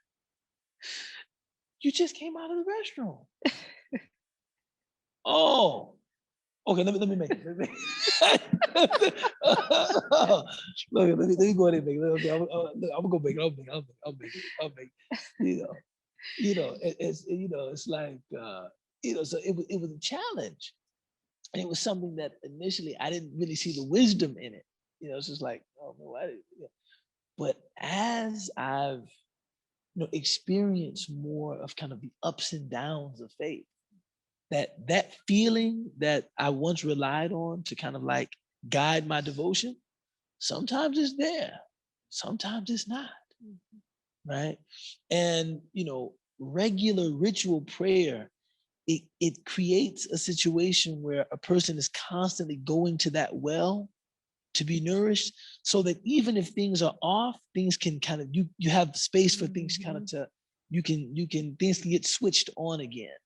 You just came out of the restroom. Oh, okay. Let me make it. Look, let me go ahead and make it. I'm gonna go make it. I'll make it. It's like so it was a challenge, and it was something that initially I didn't really see the wisdom in it. It's just like, oh no, I didn't. But as I've experienced more of kind of the ups and downs of faith, that feeling that I once relied on to kind of like guide my devotion, sometimes it's there, sometimes it's not. Right. And regular ritual prayer, it creates a situation where a person is constantly going to that well to be nourished, so that even if things are off, things can kind of you have space for things kind of to you can things can get switched on again.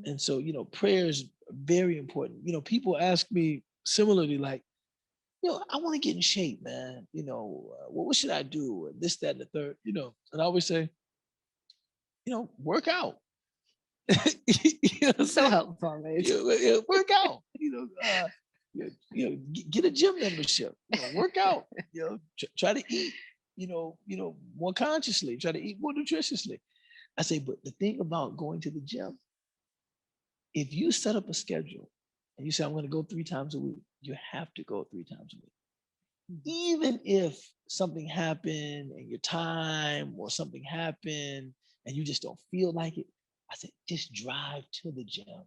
And so prayer is very important. People ask me similarly, like, I want to get in shape, man. What should I do? This, that, and the third. And I always say, work out. So helpful, man. Work out. Get a gym membership. Work out. Try to eat. More consciously. Try to eat more nutritiously. I say, but the thing about going to the gym, if you set up a schedule and you say, I'm going to go 3 times a week, you have to go 3 times a week. Even if something happened in your time or something happened and you just don't feel like it, I said, just drive to the gym.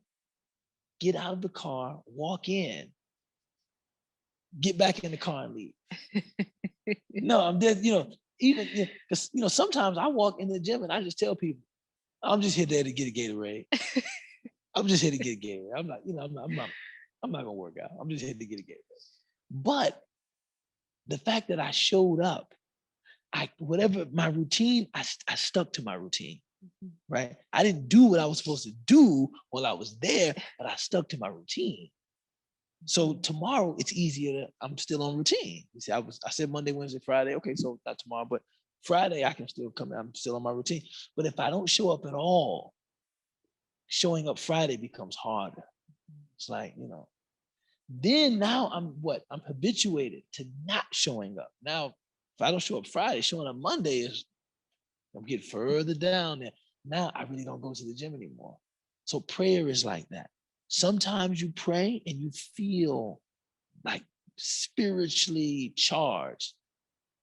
Get out of the car, walk in, get back in the car and leave. No, I'm dead, even because sometimes I walk in the gym and I just tell people, I'm just here there to get a Gatorade. I'm just here to get a Gatorade. I'm not gonna work out. I'm just here to get a Gatorade. But the fact that I showed up, whatever my routine, I stuck to my routine. Right? I didn't do what I was supposed to do while I was there, but I stuck to my routine. So tomorrow it's easier. I'm still on routine. You see, I said Monday, Wednesday, Friday. Okay, so not tomorrow, but Friday I can still come in. I'm still on my routine. But if I don't show up at all, showing up Friday becomes harder. It's like, then now I'm habituated to not showing up. Now, if I don't show up Friday, showing up Monday I'm getting further down there. Now I really don't go to the gym anymore. So prayer is like that. Sometimes you pray and you feel like spiritually charged.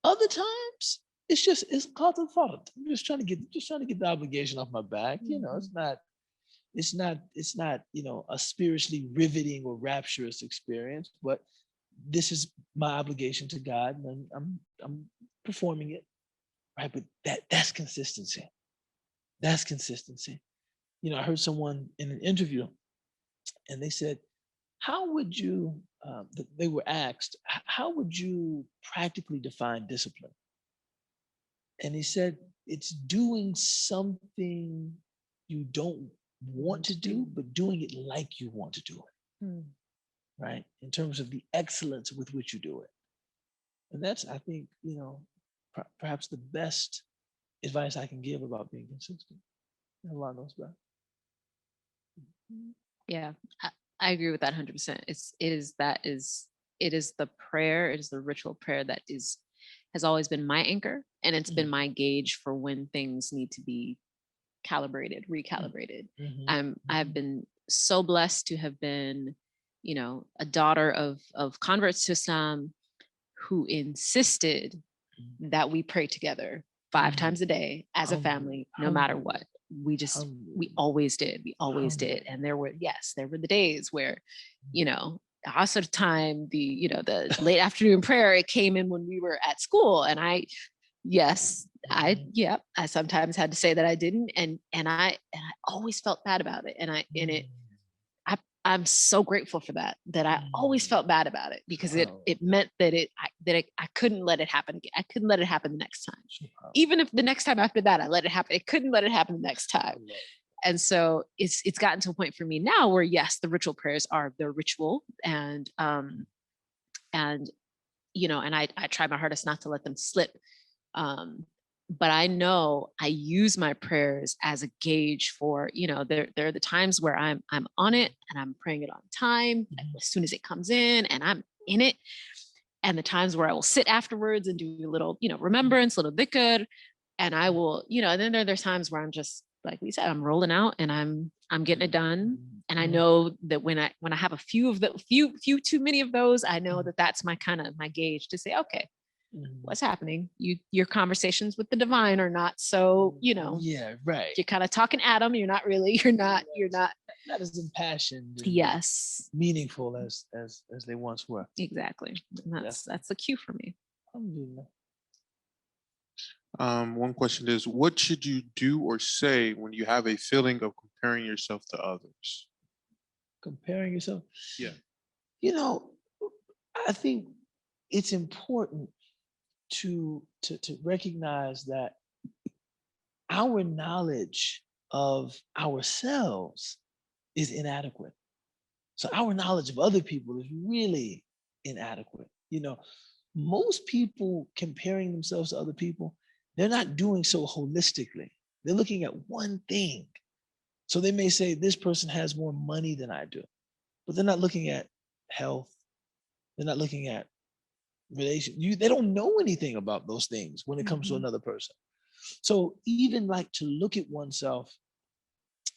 Other times it's called the fault. I'm just trying to get the obligation off my back. It's not a spiritually riveting or rapturous experience, but this is my obligation to God, and I'm performing it, right? But that's consistency. That's consistency. I heard someone in an interview, and they said, "How would you?" They were asked, "How would you practically define discipline?" And he said, "It's doing something you don't want to do, but doing it like you want to do it, right? In terms of the excellence with which you do it." And that's, I think, perhaps the best advice I can give about being consistent. Allah knows best. Yeah, I agree with that 100%. It is the prayer, it is the ritual prayer that has always been my anchor, and it's been my gauge for when things need to be recalibrated. I've been so blessed to have been, a daughter of converts to Islam who insisted that we pray together 5 times a day as a family, no matter what. We always did. And there were the days where, Asr time, the late afternoon prayer, it came in when we were at school. And I sometimes had to say that I didn't. And I always felt bad about it. I'm so grateful for that I always felt bad about it, because it meant that I couldn't let it happen again. I couldn't let it happen the next time. Even if the next time after that I let it happen, I couldn't let it happen the next time. And so it's gotten to a point for me now where yes, the ritual prayers are the ritual, and you know, and I try my hardest not to let them slip. But I know I use my prayers as a gauge for, you know, there are the times where I'm on it and I'm praying it on time as soon as it comes in and I'm in it. And the times where I will sit afterwards and do a little, you know, remembrance, little dhikr, and I will, you know, and then there's times where I'm just, like we said, I'm rolling out and I'm getting it done. And I know that when I have a few of the few too many of those, I know that that's my kind of my gauge to say, okay, what's happening? Your conversations with the divine are not so, you know, Yeah, right. you're kind of talking at them. You're not really, you're not Not as impassioned and yes, meaningful as they once were. exactly. And that's the cue for me. Alhamdulillah. One question is, what should you do or say when you have a feeling of comparing yourself to others? Comparing yourself. Yeah. You know, I think it's important to recognize that our knowledge of ourselves is inadequate. So our knowledge of other people is really inadequate. You know, most people comparing themselves to other people, they're not doing so holistically. They're looking at one thing. So they may say this person has more money than I do, but they're not looking at health. They're not looking at they don't know anything about those things when it comes to another person. So even like to look at oneself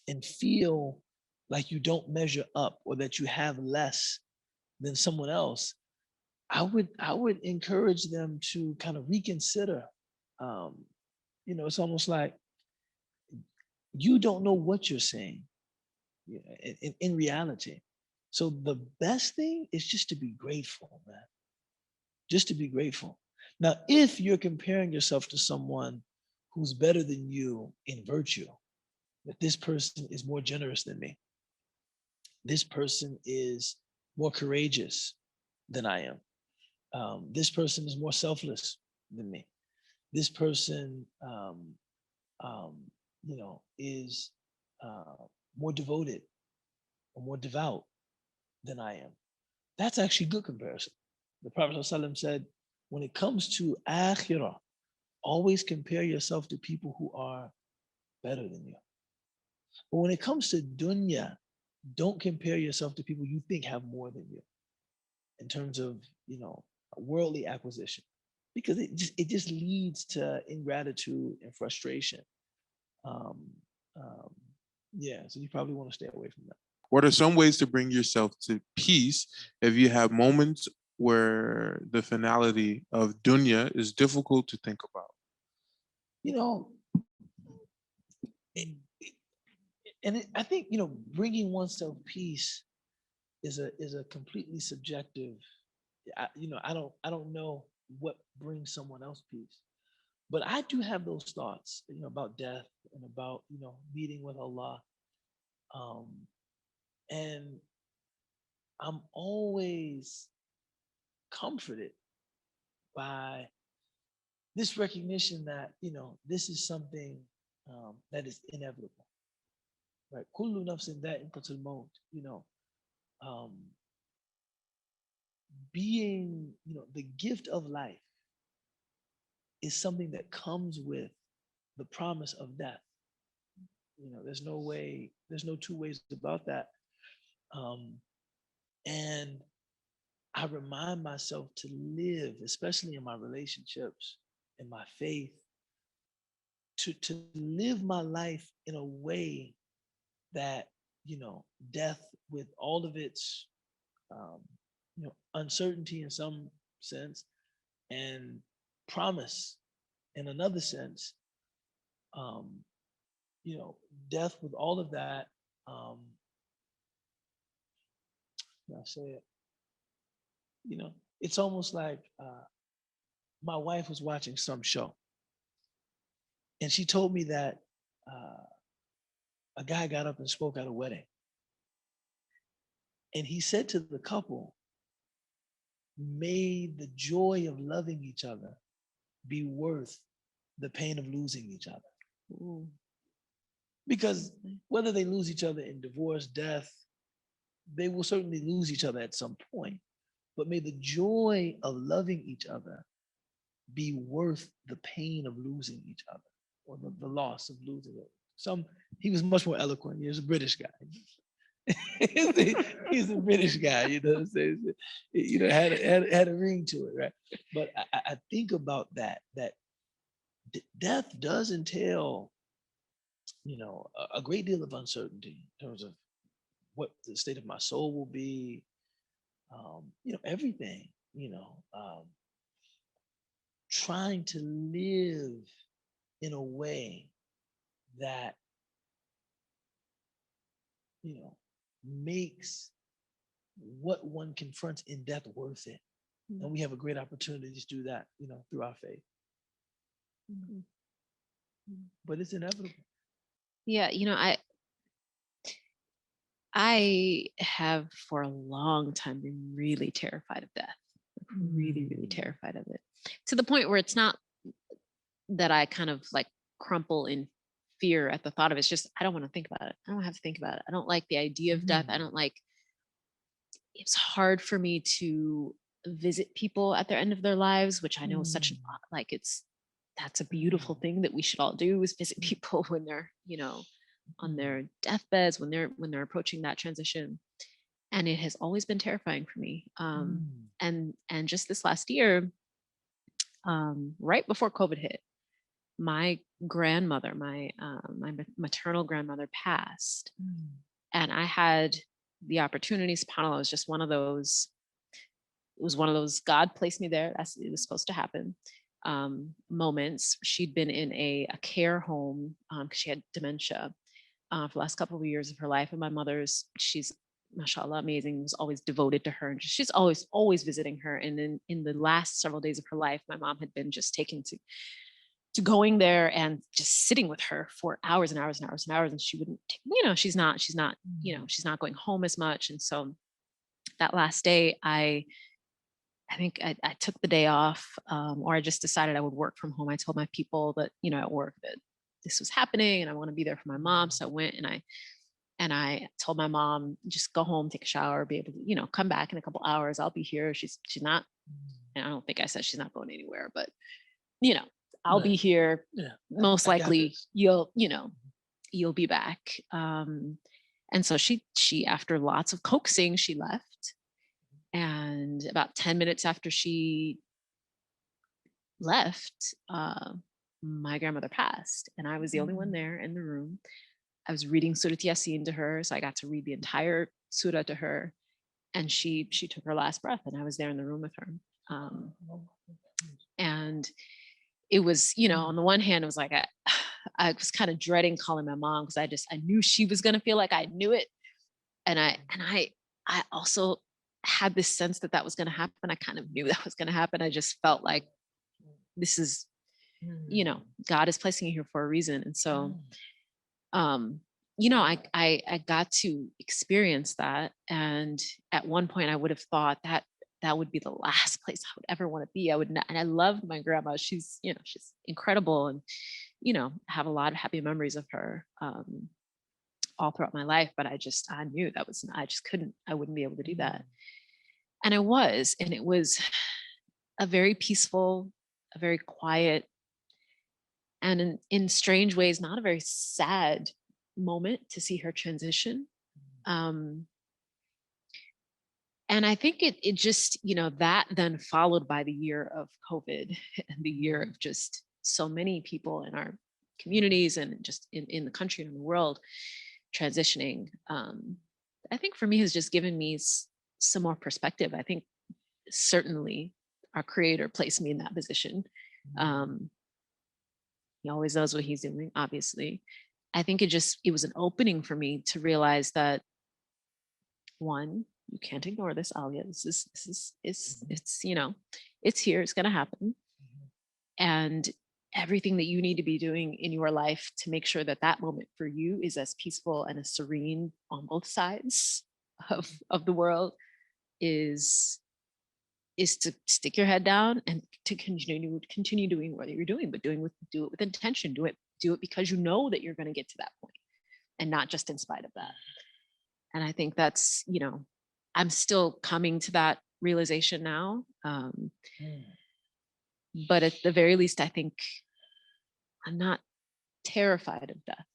and feel like you don't measure up or that you have less than someone else, I would encourage them to kind of reconsider. You know, it's almost like you don't know what you're saying in reality. So the best thing is just to be grateful, man. Just to be grateful. Now, if you're comparing yourself to someone who's better than you in virtue, that this person is more generous than me, this person is more courageous than I am, this person is more selfless than me, this person, um, you know, is more devoted or more devout than I am. That's actually good comparison. The Prophet ﷺ said, when it comes to akhirah, always compare yourself to people who are better than you. But when it comes to dunya, don't compare yourself to people you think have more than you in terms of, you know, worldly acquisition, because it just leads to ingratitude and frustration. Um, um, yeah, so you probably want to stay away from that. What are some ways to bring yourself to peace if you have moments where the finality of dunya is difficult to think about? You know, I think, you know, bringing oneself peace is a completely subjective. You know, I don't know what brings someone else peace, but I do have those thoughts, you know, about death and about, you know, meeting with Allah, and I'm always comforted by this recognition that, you know, this is something that is inevitable, right? Kullu nafsin dha'iqatul maut, you know, um, being, you know, the gift of life is something that comes with the promise of death. You know, there's no two ways about that. Um, and I remind myself to live, especially in my relationships, in my faith, to live my life in a way that, you know, death with all of its, um, you know, uncertainty in some sense and promise in another sense, um, you know, death with all of that, I say it, you know, it's almost like my wife was watching some show and she told me that uh, a guy got up and spoke at a wedding. And he said to the couple, may the joy of loving each other be worth the pain of losing each other. Ooh. Because whether they lose each other in divorce, death, they will certainly lose each other at some point. But may the joy of loving each other be worth the pain of losing each other, or the loss of losing it. He was much more eloquent. He was a British guy. He's a British guy, you know what I'm saying? You know, had a ring to it, right? But I think about that death does entail, you know, a great deal of uncertainty in terms of what the state of my soul will be, you know, everything, you know, trying to live in a way that, you know, makes what one confronts in death worth it. Mm-hmm. And we have a great opportunity to do that, you know, through our faith. Mm-hmm. But it's inevitable. Yeah, you know, I have for a long time been really terrified of death. Really, really terrified of it. To the point where it's not that I kind of like crumple in fear at the thought of it. It's just, I don't want to think about it. I don't have to think about it. I don't like the idea of death. I don't like, it's hard for me to visit people at their end of their lives, which I know is such like, that's a beautiful thing that we should all do, is visit people when they're, you know, on their deathbeds, when they're approaching that transition. And it has always been terrifying for me. And just this last year, right before COVID hit, my grandmother, my maternal grandmother passed. And I had the opportunity, subhanAllah, it was just one of those, it was one of those God placed me there, as it was supposed to happen, moments. She'd been in a care home because she had dementia for the last couple of years of her life. And my mother's, she's, mashallah, amazing, was always devoted to her. And she's always visiting her. And then in the last several days of her life, my mom had been just taken to going there and just sitting with her for hours and hours and hours and hours. And she wouldn't, you know, she's not, you know, she's not going home as much. And so that last day, I think I took the day off, or I just decided I would work from home. I told my people that, you know, at work that this was happening and I want to be there for my mom. So I went and I told my mom, just go home, take a shower, be able to, you know, come back in a couple hours. I'll be here. She's not, and I don't think I said she's not going anywhere, but, you know, I'll be here. Yeah. Most likely you'll be back. And so she, after lots of coaxing, she left. And about 10 minutes after she left, my grandmother passed, and I was the only one there in the room. I was reading Surah Yasin to her, so I got to read the entire surah to her, and she took her last breath, and I was there in the room with her. And it was, you know, on the one hand, it was like I was kind of dreading calling my mom because I knew she was gonna feel like I knew it, and I also had this sense that was gonna happen. I kind of knew that was gonna happen. I just felt like this is, you know, God is placing you here for a reason, and so. You know, I got to experience that. And at one point I would have thought that would be the last place I would ever want to be. I would not, and I loved my grandma. She's, you know, she's incredible. And, you know, have a lot of happy memories of her, all throughout my life. But I knew I wouldn't be able to do that. And it was a very peaceful, a very quiet, and in strange ways, not a very sad moment to see her transition. And I think it just, you know, that then followed by the year of COVID and the year of just so many people in our communities and just in the country and in the world transitioning, I think for me has just given me some more perspective. I think certainly our Creator placed me in that position. He always knows what he's doing, obviously. I think it was an opening for me to realize that, one, you can't ignore this, Alia. It's, you know, it's here, it's going to happen. And everything that you need to be doing in your life to make sure that moment for you is as peaceful and as serene on both sides of the world is to stick your head down and to continue doing what you're doing, but do it with intention. Do it because you know that you're going to get to that point. and not just in spite of that. And I think that's, I'm still coming to that realization now. But at the very least, I think I'm not terrified of death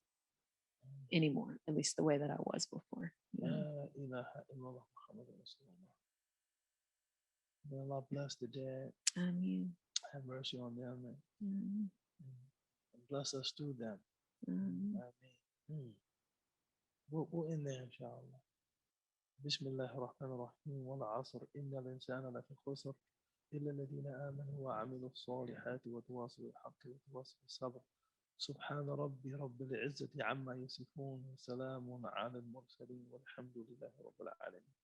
anymore, at least the way that I was before. May Allah bless the dead. Ameen. Have mercy on them Mm. and bless us through them. Ameen. We'll end there, inshallah. بسم الله الرحمن الرحيم والعصر إن الإنسان لفي خسر إلا الذين آمنوا وعملوا الصالحات وتواصوا بالحق وتواصوا بالصبر سبحان ربي رب العزة عما يصفون وسلام على المرسلين والحمد لله رب العالمين.